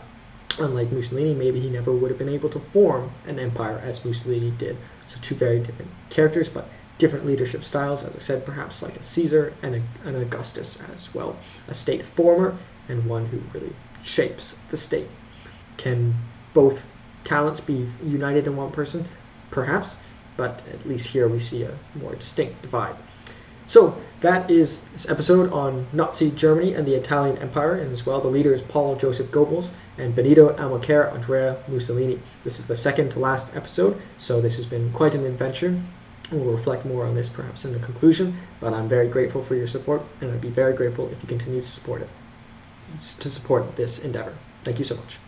unlike Mussolini, maybe he never would have been able to form an empire as Mussolini did. So 2 very different characters, but different leadership styles, as I said, perhaps like a Caesar and an Augustus as well. A state former and one who really shapes the state. Can both talents be united in one person? Perhaps, but at least here we see a more distinct divide. So that is this episode on Nazi Germany and the Italian Empire, and as well the leaders Paul Joseph Goebbels and Benito Amilcare Andrea Mussolini. This is the second to last episode, so this has been quite an adventure. We'll reflect more on this perhaps in the conclusion, but I'm very grateful for your support, and I'd be very grateful if you continue to support this endeavor. Thank you so much.